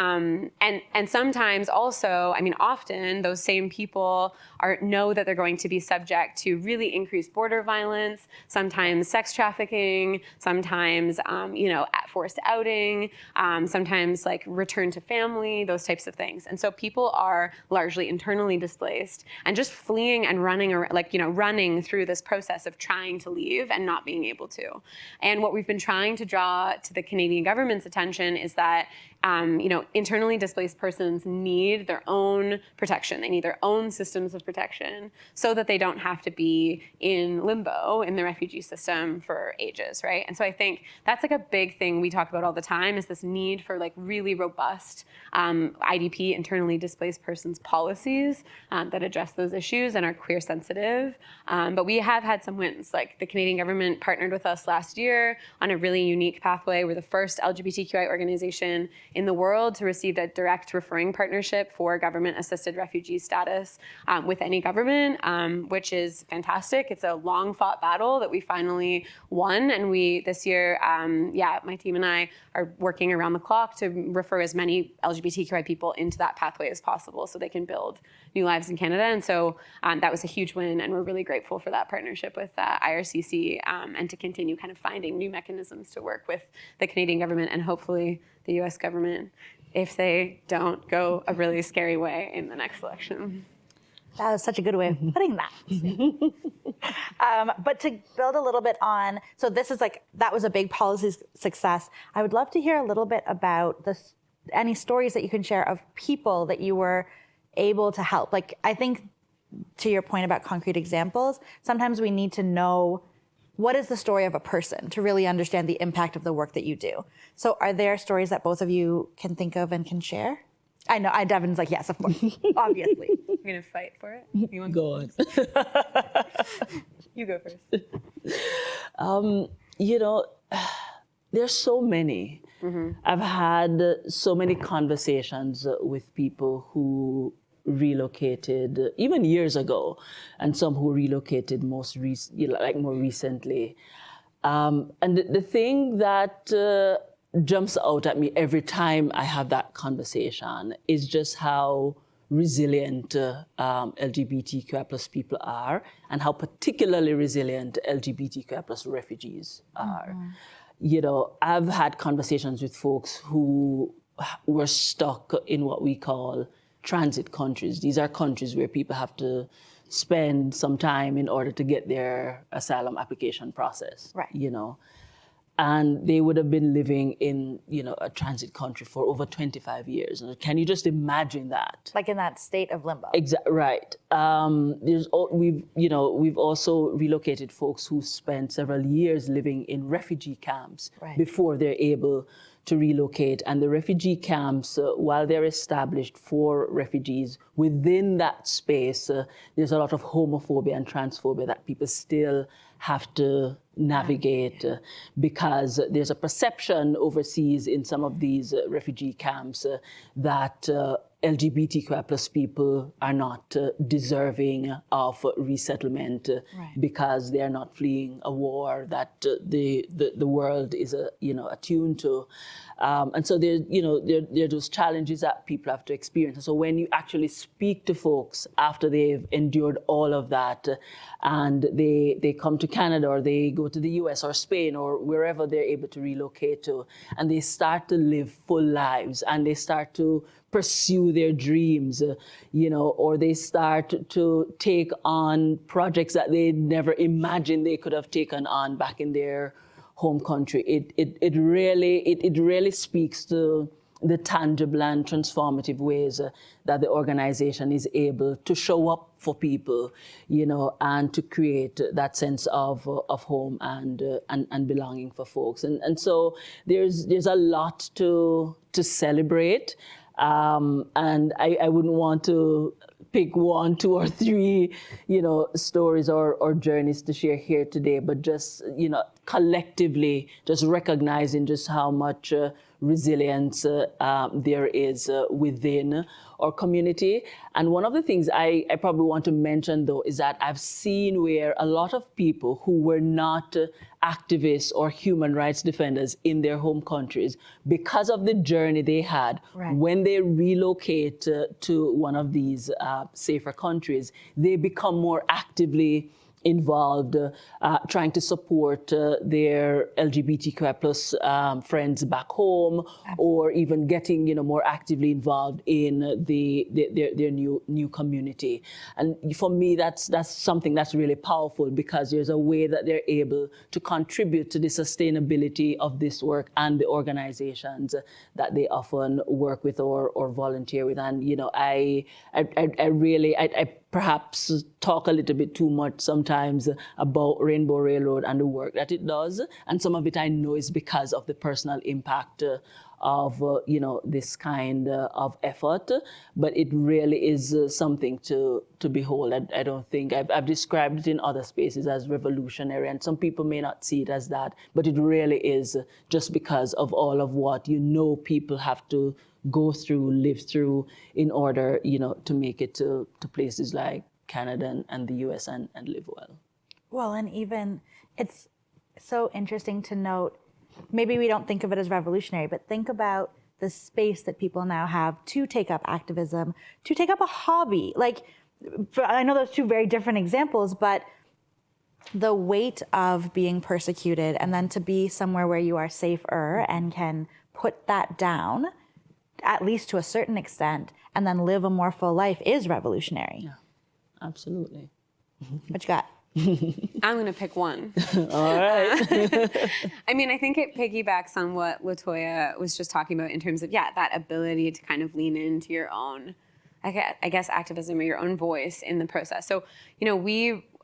sometimes also, often those same people know that they're going to be subject to really increased border violence, sometimes sex trafficking, sometimes forced outing, sometimes like return to family, those types of things. And so people are largely internally displaced and just fleeing and running through this process of trying to leave and not being able to. And what we've been trying to draw to the Canadian government's attention is that internally displaced persons need their own protection. They need their own systems of protection so that they don't have to be in limbo in the refugee system for ages, right? And so I think that's like a big thing we talk about all the time, is this need for like really robust IDP, internally displaced persons policies that address those issues and are queer sensitive. But we have had some wins. Like the Canadian government partnered with us last year on a really unique pathway. We're the first LGBTQI organization in the world to receive a direct referring partnership for government-assisted refugee status with any government, which is fantastic. It's a long-fought battle that we finally won, and this year, my team and I are working around the clock to refer as many LGBTQI people into that pathway as possible so they can build new lives in Canada. And so that was a huge win, and we're really grateful for that partnership with IRCC and to continue kind of finding new mechanisms to work with the Canadian government and hopefully the US government if they don't go a really scary way in the next election. That was such a good way of putting that. But to build a little bit on, so this is that was a big policy success. I would love to hear a little bit about any stories that you can share of people that you were able to help. Like, I think to your point about concrete examples, sometimes we need to know what is the story of a person to really understand the impact of the work that you do. So are there stories that both of you can think of and can share? I know, Devon's like, yes, of course, obviously. You're gonna fight for it? You want go on. You go first. There's so many. Mm-hmm. I've had so many conversations with people who relocated even years ago, and some who relocated more recently. And the thing that jumps out at me every time I have that conversation is just how resilient LGBTQI plus people are, and how particularly resilient LGBTQI plus refugees are. Mm-hmm. I've had conversations with folks who were stuck in what we call transit countries. These are countries where people have to spend some time in order to get their asylum application process. Right. And they would have been living in, a transit country for over 25 years. Can you just imagine that? Like in that state of limbo. Right. We've also relocated folks who spent several years living in refugee camps before they're able to relocate. And the refugee camps, while they're established for refugees, within that space, there's a lot of homophobia and transphobia that people still have to navigate because there's a perception overseas in some of these refugee camps that LGBTQI plus people are not deserving of resettlement because they are not fleeing a war that the world is attuned to, and so there are those challenges that people have to experience. And so when you actually speak to folks after they've endured all of that, and they come to Canada or they go to the US or Spain or wherever they're able to relocate to, and they start to live full lives and they start to pursue their dreams, or they start to take on projects that they never imagined they could have taken on back in their home country. It really speaks to the tangible and transformative ways that the organization is able to show up for people, and to create that sense of home and belonging for folks. And so there's a lot to celebrate. And I wouldn't want to pick 1, 2, or 3, stories or journeys to share here today, but just, collectively, just recognizing just how much resilience there is within our community. And one of the things I probably want to mention, though, is that I've seen where a lot of people who were not activists or human rights defenders in their home countries, because of the journey they had, when they relocate to one of these safer countries, they become more actively involved, trying to support their LGBTQI plus friends back home, or even getting more actively involved in their new community. And for me, that's something that's really powerful, because there's a way that they're able to contribute to the sustainability of this work and the organizations that they often work with or volunteer with. And I perhaps talk a little bit too much sometimes about Rainbow Railroad and the work that it does. And some of it I know is because of the personal impact of this kind of effort. But it really is something to behold. I don't think, I've described it in other spaces as revolutionary, and some people may not see it as that, but it really is, just because of all of what people have to go through, live through, in order, to make it to places like Canada and the US and live well. Well, and even it's so interesting to note, maybe we don't think of it as revolutionary, but think about the space that people now have to take up activism, to take up a hobby. I know those two very different examples, but the weight of being persecuted and then to be somewhere where you are safer and can put that down, at least to a certain extent, and then live a more full life is revolutionary. Yeah, absolutely. What you got? I'm going to pick one. All right. I mean, I think it piggybacks on what Latoya was just talking about in terms of, that ability to kind of lean into your own, I guess, activism or your own voice in the process. So,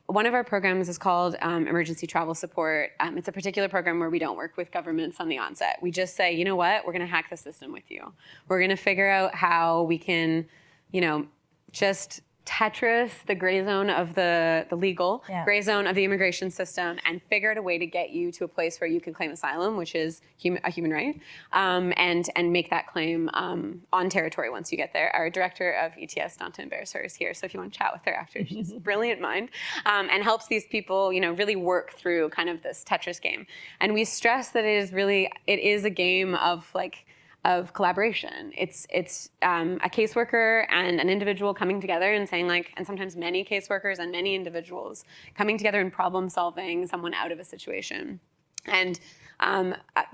one of our programs is called Emergency Travel Support. It's a particular program where we don't work with governments on the onset. We just say, you know what, we're going to hack the system with you. We're going to figure out how we can, just Tetris the gray zone of the legal, gray zone of the immigration system, and figure out a way to get you to a place where you can claim asylum, which is a human right, and make that claim on territory once you get there. Our director of ETS, not to embarrass her, is here, so if you want to chat with her after, she's a brilliant mind, and helps these people, really work through kind of this Tetris game. And we stress that it is a game of collaboration. It's a caseworker and an individual coming together and saying and sometimes many caseworkers and many individuals coming together and problem solving someone out of a situation. And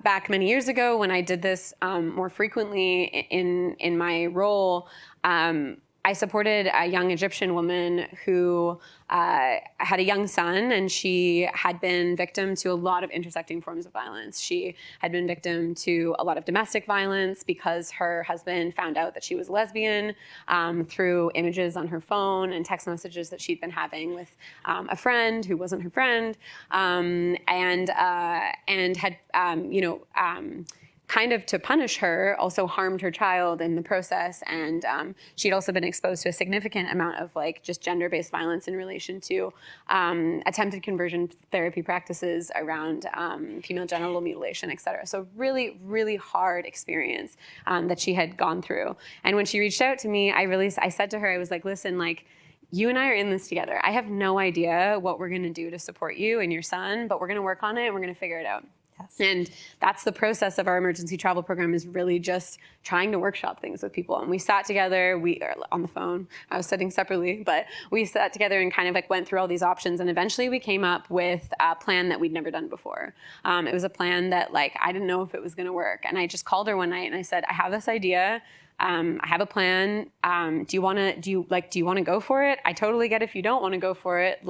back many years ago when I did this more frequently in my role, I supported a young Egyptian woman who had a young son, and she had been victim to a lot of intersecting forms of violence. She had been victim to a lot of domestic violence because her husband found out that she was lesbian through images on her phone and text messages that she'd been having with a friend who wasn't her friend, and had kind of to punish her, also harmed her child in the process. And she'd also been exposed to a significant amount of just gender-based violence in relation to attempted conversion therapy practices around female genital mutilation, et cetera. So really, really hard experience that she had gone through. And when she reached out to me, I said to her, I was like, listen, you and I are in this together. I have no idea what we're gonna do to support you and your son, but we're gonna work on it and we're gonna figure it out. Yes. And that's the process of our emergency travel program, is really just trying to workshop things with people. And we sat together, we are on the phone, I was sitting separately, but we sat together and kind of went through all these options. And eventually we came up with a plan that we'd never done before. It was a plan that I didn't know if it was gonna work. And I just called her one night and I said, I have this idea. I have a plan. Do you want to go for it? I totally get if you don't want to go for it.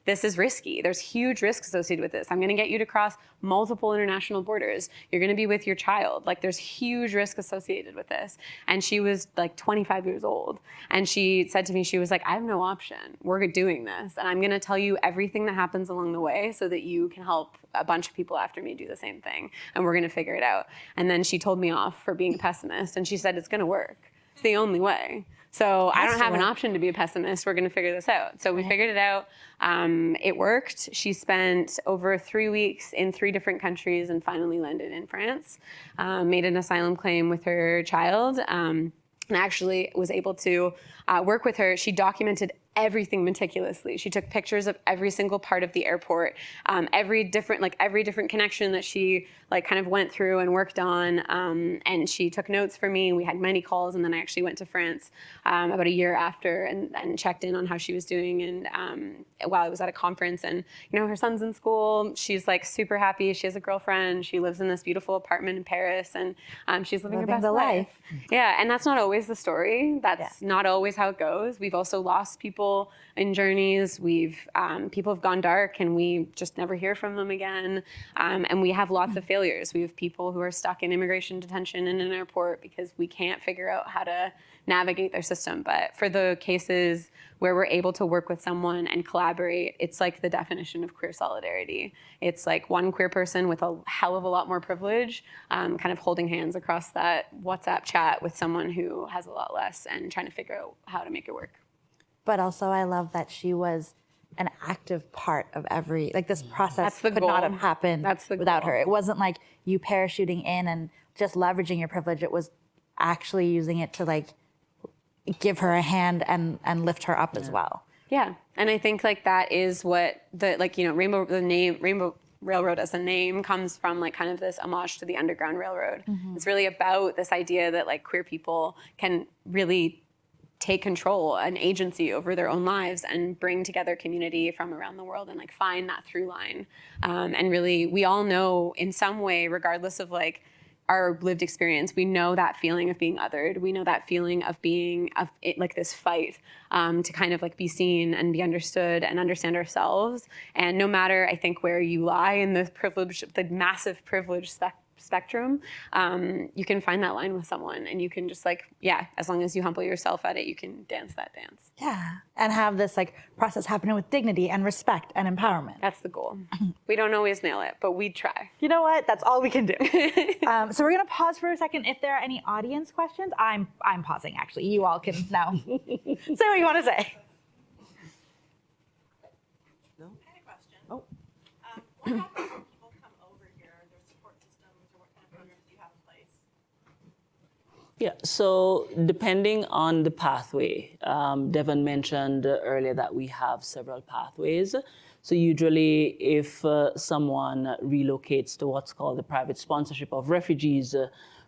This is risky. There's huge risks associated with this. I'm going to get you to cross multiple international borders. You're going to be with your child. There's huge risk associated with this. And she was 25 years old. And she said to me, she was like, I have no option. We're doing this. And I'm going to tell you everything that happens along the way so that you can help a bunch of people after me do the same thing. And we're going to figure it out. And then she told me off for being a pessimist. And she said, it's going to work. It's the only way. So I don't have an option to be a pessimist. We're going to figure this out. So we figured it out. It worked. She spent over 3 weeks in 3 different countries and finally landed in France, made an asylum claim with her child, and actually was able to work with her. She documented everything meticulously. She took pictures of every single part of the airport, every different connection that she kind of went through and worked on, and she took notes for me. We had many calls, and then I actually went to France about a year after and checked in on how she was doing. And while I was at a conference, and her son's in school, she's super happy. She has a girlfriend. She lives in this beautiful apartment in Paris, and she's living her best life. Yeah, and that's not always the story. That's not always how it goes. We've also lost people in journeys. People have gone dark, and we just never hear from them again. And we have lots of failures. We have people who are stuck in immigration detention in an airport because we can't figure out how to navigate their system. But for the cases where we're able to work with someone and collaborate, it's the definition of queer solidarity. It's one queer person with a hell of a lot more privilege, kind of holding hands across that WhatsApp chat with someone who has a lot less and trying to figure out how to make it work. But also I love that she was an active part of every, this process could not have happened without her. It wasn't you parachuting in and just leveraging your privilege. It was actually using it to give her a hand and lift her up as well. Yeah, and I think that is what the Rainbow Railroad as a name comes from kind of this homage to the Underground Railroad. Mm-hmm. It's really about this idea that queer people can really take control and agency over their own lives and bring together community from around the world and find that through line. And really, we all know in some way, regardless of our lived experience, we know that feeling of being othered. We know that feeling of being this fight to kind of be seen and be understood and understand ourselves. And no matter, I think, where you lie in the massive privilege spectrum, you can find that line with someone, and you can just as long as you humble yourself at it, you can dance that dance. Yeah, and have this process happening with dignity and respect and empowerment. That's the goal. We don't always nail it, but we try. You know what? That's all we can do. So we're gonna pause for a second. If there are any audience questions, I'm pausing actually. You all can now say what you want to say. No? I had a question. Oh. What happens when people come over here? Their support systems, or what kind of programs do you have in place? Yeah, so depending on the pathway, Devon mentioned earlier that we have several pathways. So usually if someone relocates to what's called the private sponsorship of refugees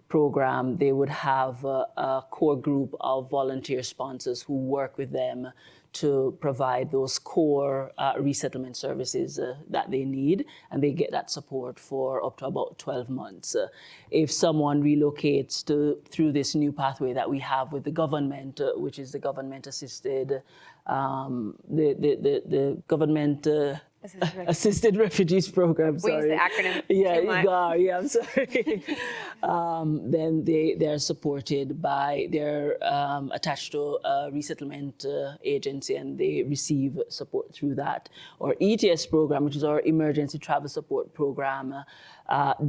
program, they would have a core group of volunteer sponsors who work with them to provide those core resettlement services that they need, and they get that support for up to about 12 months. If someone relocates through this new pathway that we have with the government, which is the government-assisted, the government assisted refugees program. We use the acronym. Yeah, I'm sorry. Then they're supported by, they're attached to a resettlement agency, and they receive support through that. Or ETS program, which is our emergency travel support program,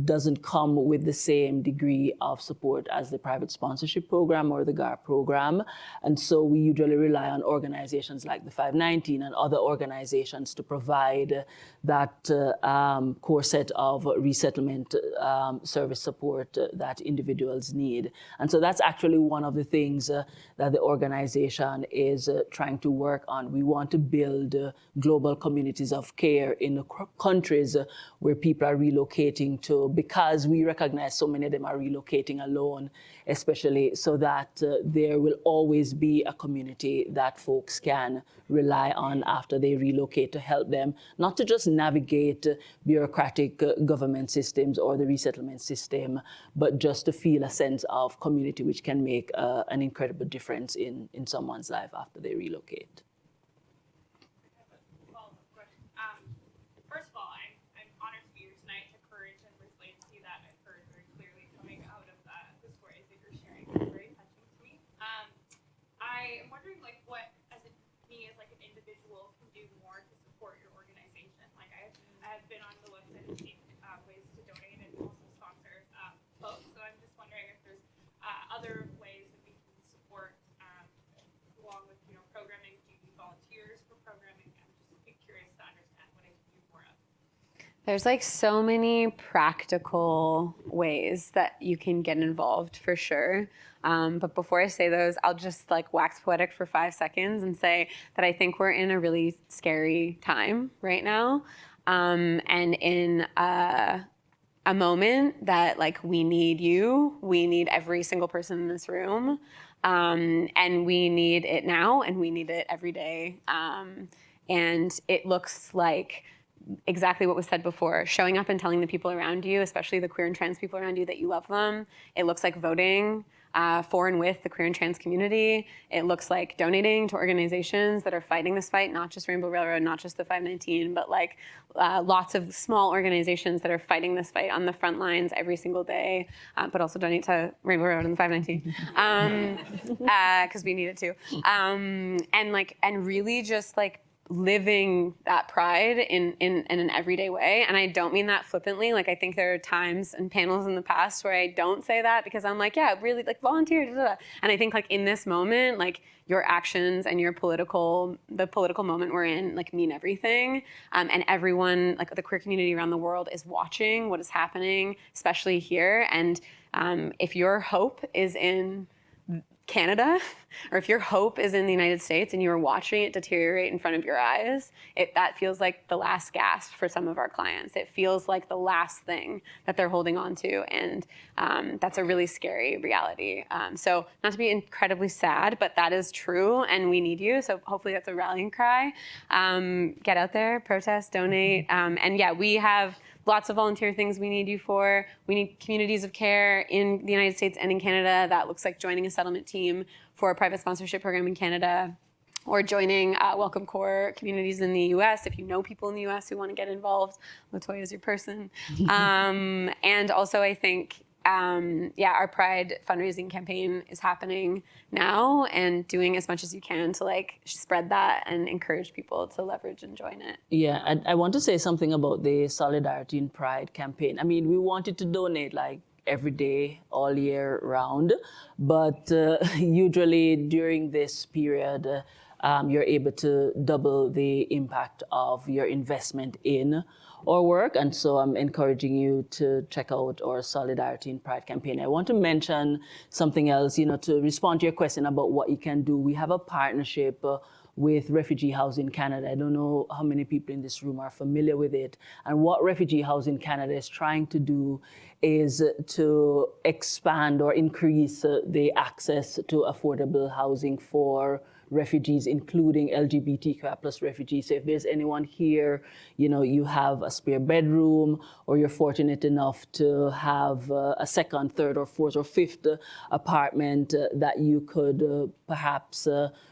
doesn't come with the same degree of support as the private sponsorship program or the GAR program. And so we usually rely on organizations like the 519 and other organizations to provide that core set of resettlement service support that individuals need. And so that's actually one of the things that the organization is trying to work on. We want to build global communities of care in the countries where people are relocating to, because we recognize so many of them are relocating alone, especially, so that there will always be a community that folks can rely on after they relocate to help them, not to just navigate bureaucratic government systems or the resettlement system, but just to feel a sense of community, which can make an incredible difference in someone's life after they relocate. First of all, I'm honored to be here tonight. The courage and resiliency that I've heard very clearly coming out of the stories that you're sharing is very touching to me. I am wondering, like, what, as me as like an individual, can do more to support your organization. Like, I have been on the website and seen ways to donate and also sponsor folks. So I'm just wondering if there's other ways that we can support, along with programming. Do you need volunteers for programming? I'm just curious to understand what I can do more of. There's like so many practical ways that you can get involved for sure. But before I say those, I'll just like wax poetic for 5 seconds and say that I think we're in a really scary time right now. And in a moment that like we need you, we need every single person in this room. And we need it now and we need it every day. And it looks like exactly what was said before, showing up and telling the people around you, especially the queer and trans people around you, that you love them. It looks like voting for and with the queer and trans community. It looks like donating to organizations that are fighting this fight, not just Rainbow Railroad, not just the 519, but like lots of small organizations that are fighting this fight on the front lines every single day, but also donate to Rainbow Railroad and the 519, because we need it too. And really just like living that pride in an everyday way. And I don't mean that flippantly. Like, I think there are times and panels in the past where I don't say that because I'm like, yeah, really, like, volunteer, da, da, da. And I think like in this moment, like your actions and the political moment we're in, like, mean everything. And everyone, like the queer community around the world, is watching what is happening, especially here. And if your hope is in Canada, or if your hope is in the United States and you are watching it deteriorate in front of your eyes, that feels like the last gasp for some of our clients. It feels like the last thing that they're holding on to, and that's a really scary reality. So not to be incredibly sad, but that is true, and we need you. So hopefully that's a rallying cry. Get out there, protest, donate, and yeah, we have lots of volunteer things we need you for. We need communities of care in the United States and in Canada. That looks like joining a settlement team for a private sponsorship program in Canada, or joining Welcome Core communities in the US. If you know people in the US who want to get involved, Latoya is your person. And also I think, our Pride fundraising campaign is happening now, and doing as much as you can to like spread that and encourage people to leverage and join it. Yeah, I want to say something about the Solidarity in Pride campaign. I mean, we wanted to donate like every day, all year round, but usually during this period, you're able to double the impact of your investment in our work. And so I'm encouraging you to check out our Solidarity in Pride campaign. I want to mention something else, to respond to your question about what you can do. We have a partnership with Refugee Housing Canada. I don't know how many people in this room are familiar with it. And what Refugee Housing Canada is trying to do is to expand or increase the access to affordable housing for refugees, including LGBTQI plus refugees. So if there's anyone here, you have a spare bedroom, or you're fortunate enough to have a second, third, or fourth, or fifth apartment that you could perhaps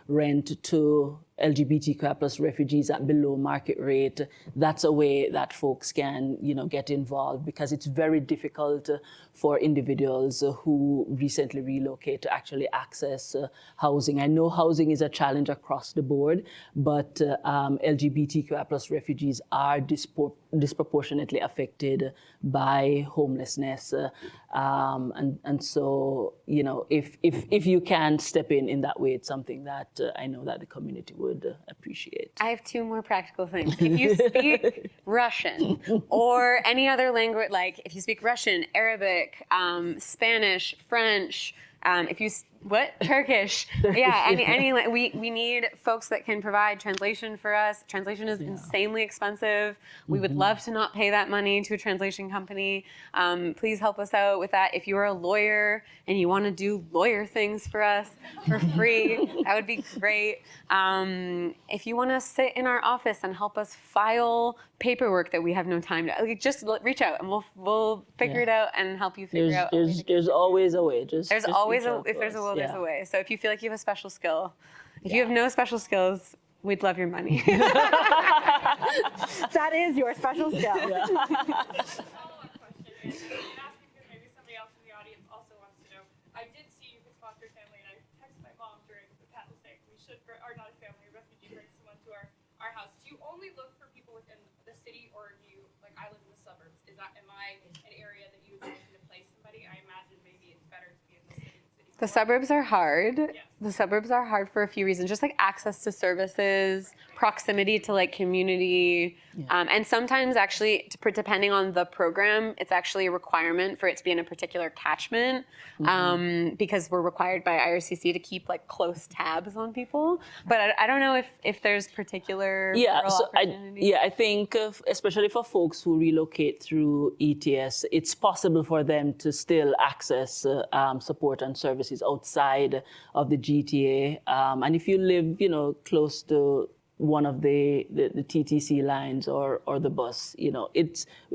rent to LGBTQI plus refugees at below market rate. That's a way that folks can, get involved, because it's very difficult for individuals who recently relocate to actually access housing. I know housing is a challenge across the board, but LGBTQI plus refugees are disproportionately affected by homelessness. And so, if you can step in that way, it's something that I know that the community would appreciate. I have 2 more practical things. If you speak Russian or any other language, like if you speak Russian, Arabic, Spanish, French, if you What? Turkish. Yeah, we need folks that can provide translation for us. Translation is insanely expensive. We would love to not pay that money to a translation company. Please help us out with that. If you're a lawyer and you want to do lawyer things for us for free, that would be great. If you want to sit in our office and help us file paperwork that we have no time to, just reach out and we'll figure it out and help you figure out. There's always a way. If there's a will, there's a way. So if you feel like you have a special skill, if you have no special skills, we'd love your money. That is your special skill. I did see you could sponsor family, and I texted my mom during the panel saying we should, or not a family, a refugee, bring someone to our house. Do you only look for people within the city, or do you, like I live in the suburbs, am I an area that you would like to place somebody? I imagine maybe it's better to be in the city. The suburbs are hard. Yes. The suburbs are hard for a few reasons, just like access to services, proximity to like community, and sometimes actually, depending on the program, it's actually a requirement for it to be in a particular catchment, because we're required by IRCC to keep like close tabs on people. But I don't know if there's particular opportunities. I think especially for folks who relocate through ETS, it's possible for them to still access support and services outside of the GTA. And if you live, close to one of the TTC lines or the bus,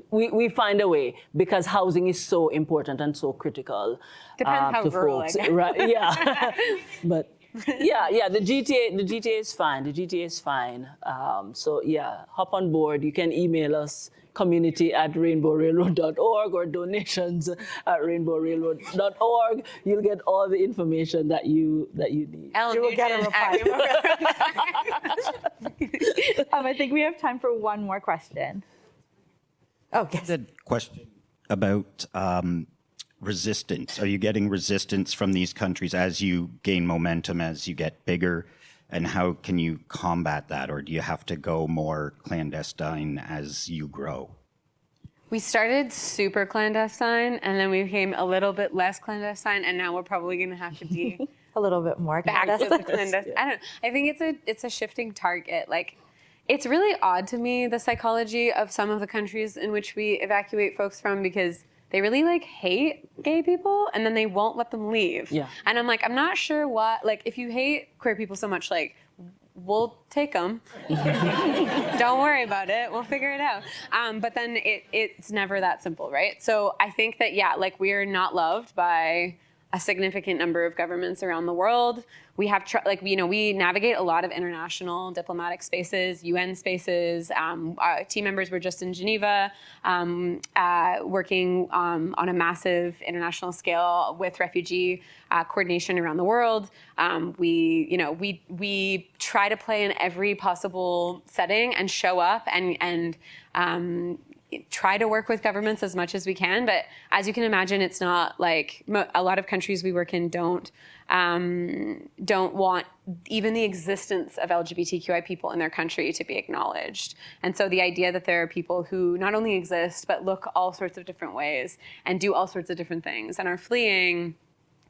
we find a way, because housing is so important and so critical. Depends how to rural folks. I get. Right? Yeah. But the GTA is fine. The GTA is fine. So hop on board. You can email us, community@rainbowrailroad.org or donations@rainbowrailroad.org. You'll get all the information that you need. You will get a reply. I think we have time for one more question. Oh, yes. A question about resistance. Are you getting resistance from these countries as you gain momentum, as you get bigger? And how can you combat that? Or do you have to go more clandestine as you grow? We started super clandestine, and then we became a little bit less clandestine, and now we're probably going to have to be a little bit more back to the clandestine. I think it's a shifting target. Like, it's really odd to me, the psychology of some of the countries in which we evacuate folks from, because they really hate gay people, and then they won't let them leave. Yeah. And I'm like, I'm not sure what, if you hate queer people so much, we'll take them. Don't worry about it. We'll figure it out. But then it's never that simple, right? So I think that, we are not loved by a significant number of governments around the world. We have, we navigate a lot of international diplomatic spaces, UN spaces. Our team members were just in Geneva, working on a massive international scale with refugee coordination around the world. We try to play in every possible setting and show up and try to work with governments as much as we can, but as you can imagine, it's not a lot of countries we work in don't want even the existence of LGBTQI people in their country to be acknowledged. And so the idea that there are people who not only exist, but look all sorts of different ways and do all sorts of different things and are fleeing,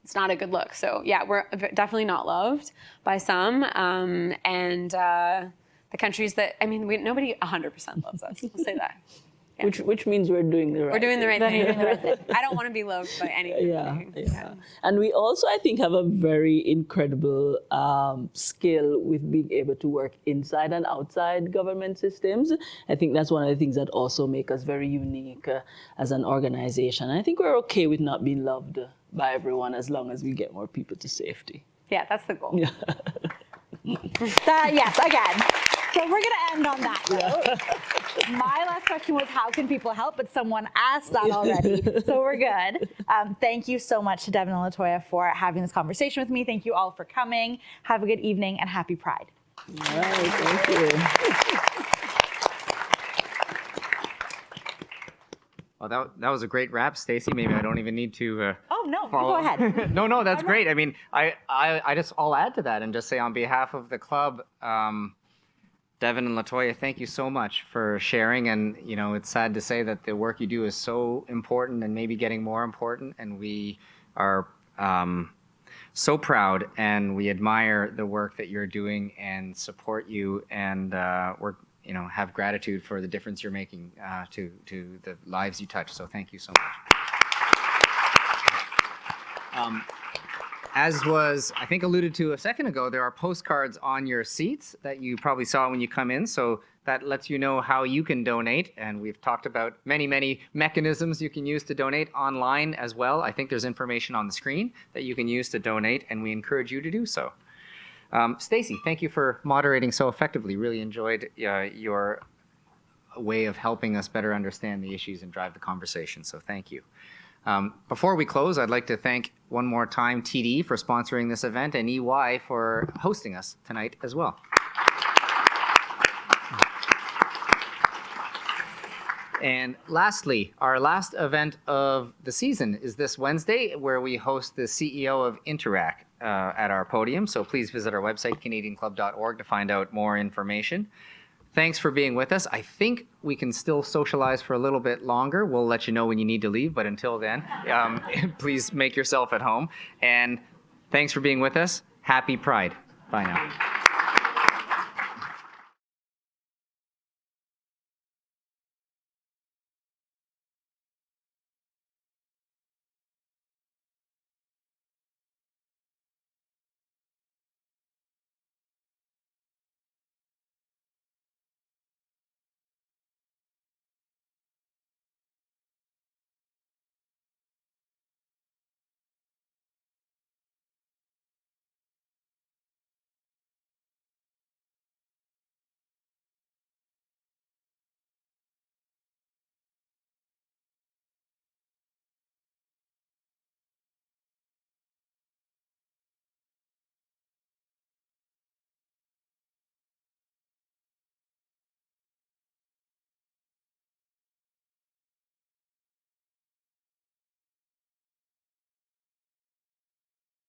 it's not a good look. So we're definitely not loved by some. The countries that, nobody 100% loves us, we'll say that. Yeah. Which means we're doing the right We're doing the right thing. thing. I don't want to be loved by anything. Yeah. And we also, I think, have a very incredible skill with being able to work inside and outside government systems. I think that's one of the things that also make us very unique as an organization. And I think we're okay with not being loved by everyone as long as we get more people to safety. Yeah, that's the goal. Yeah. Yes, again. So we're going to end on that note. My last question was, how can people help? But someone asked that already, so we're good. Thank you so much to Devon and Latoya for having this conversation with me. Thank you all for coming. Have a good evening and happy Pride. All right, thank you. Well, that was a great wrap, Stacey. Maybe I don't even need to go ahead. No, that's great. I'll add to that and just say on behalf of the club, Devon and Latoya, thank you so much for sharing. And, it's sad to say that the work you do is so important and maybe getting more important. And we are so proud, and we admire the work that you're doing and support you, and have gratitude for the difference you're making to the lives you touch. So thank you so much. As was, I think, alluded to a second ago, there are postcards on your seats that you probably saw when you come in. So that lets you know how you can donate. And we've talked about many, many mechanisms you can use to donate online as well. I think there's information on the screen that you can use to donate, and we encourage you to do so. Stacey, thank you for moderating so effectively. Really enjoyed your way of helping us better understand the issues and drive the conversation. So thank you. Before we close, I'd like to thank one more time TD for sponsoring this event and EY for hosting us tonight as well. And lastly, our last event of the season is this Wednesday, where we host the CEO of Interact at our podium. So please visit our website, canadianclub.org, to find out more information. Thanks for being with us. I think we can still socialize for a little bit longer. We'll let you know when you need to leave, but until then, please make yourself at home. And thanks for being with us. Happy Pride. Bye now.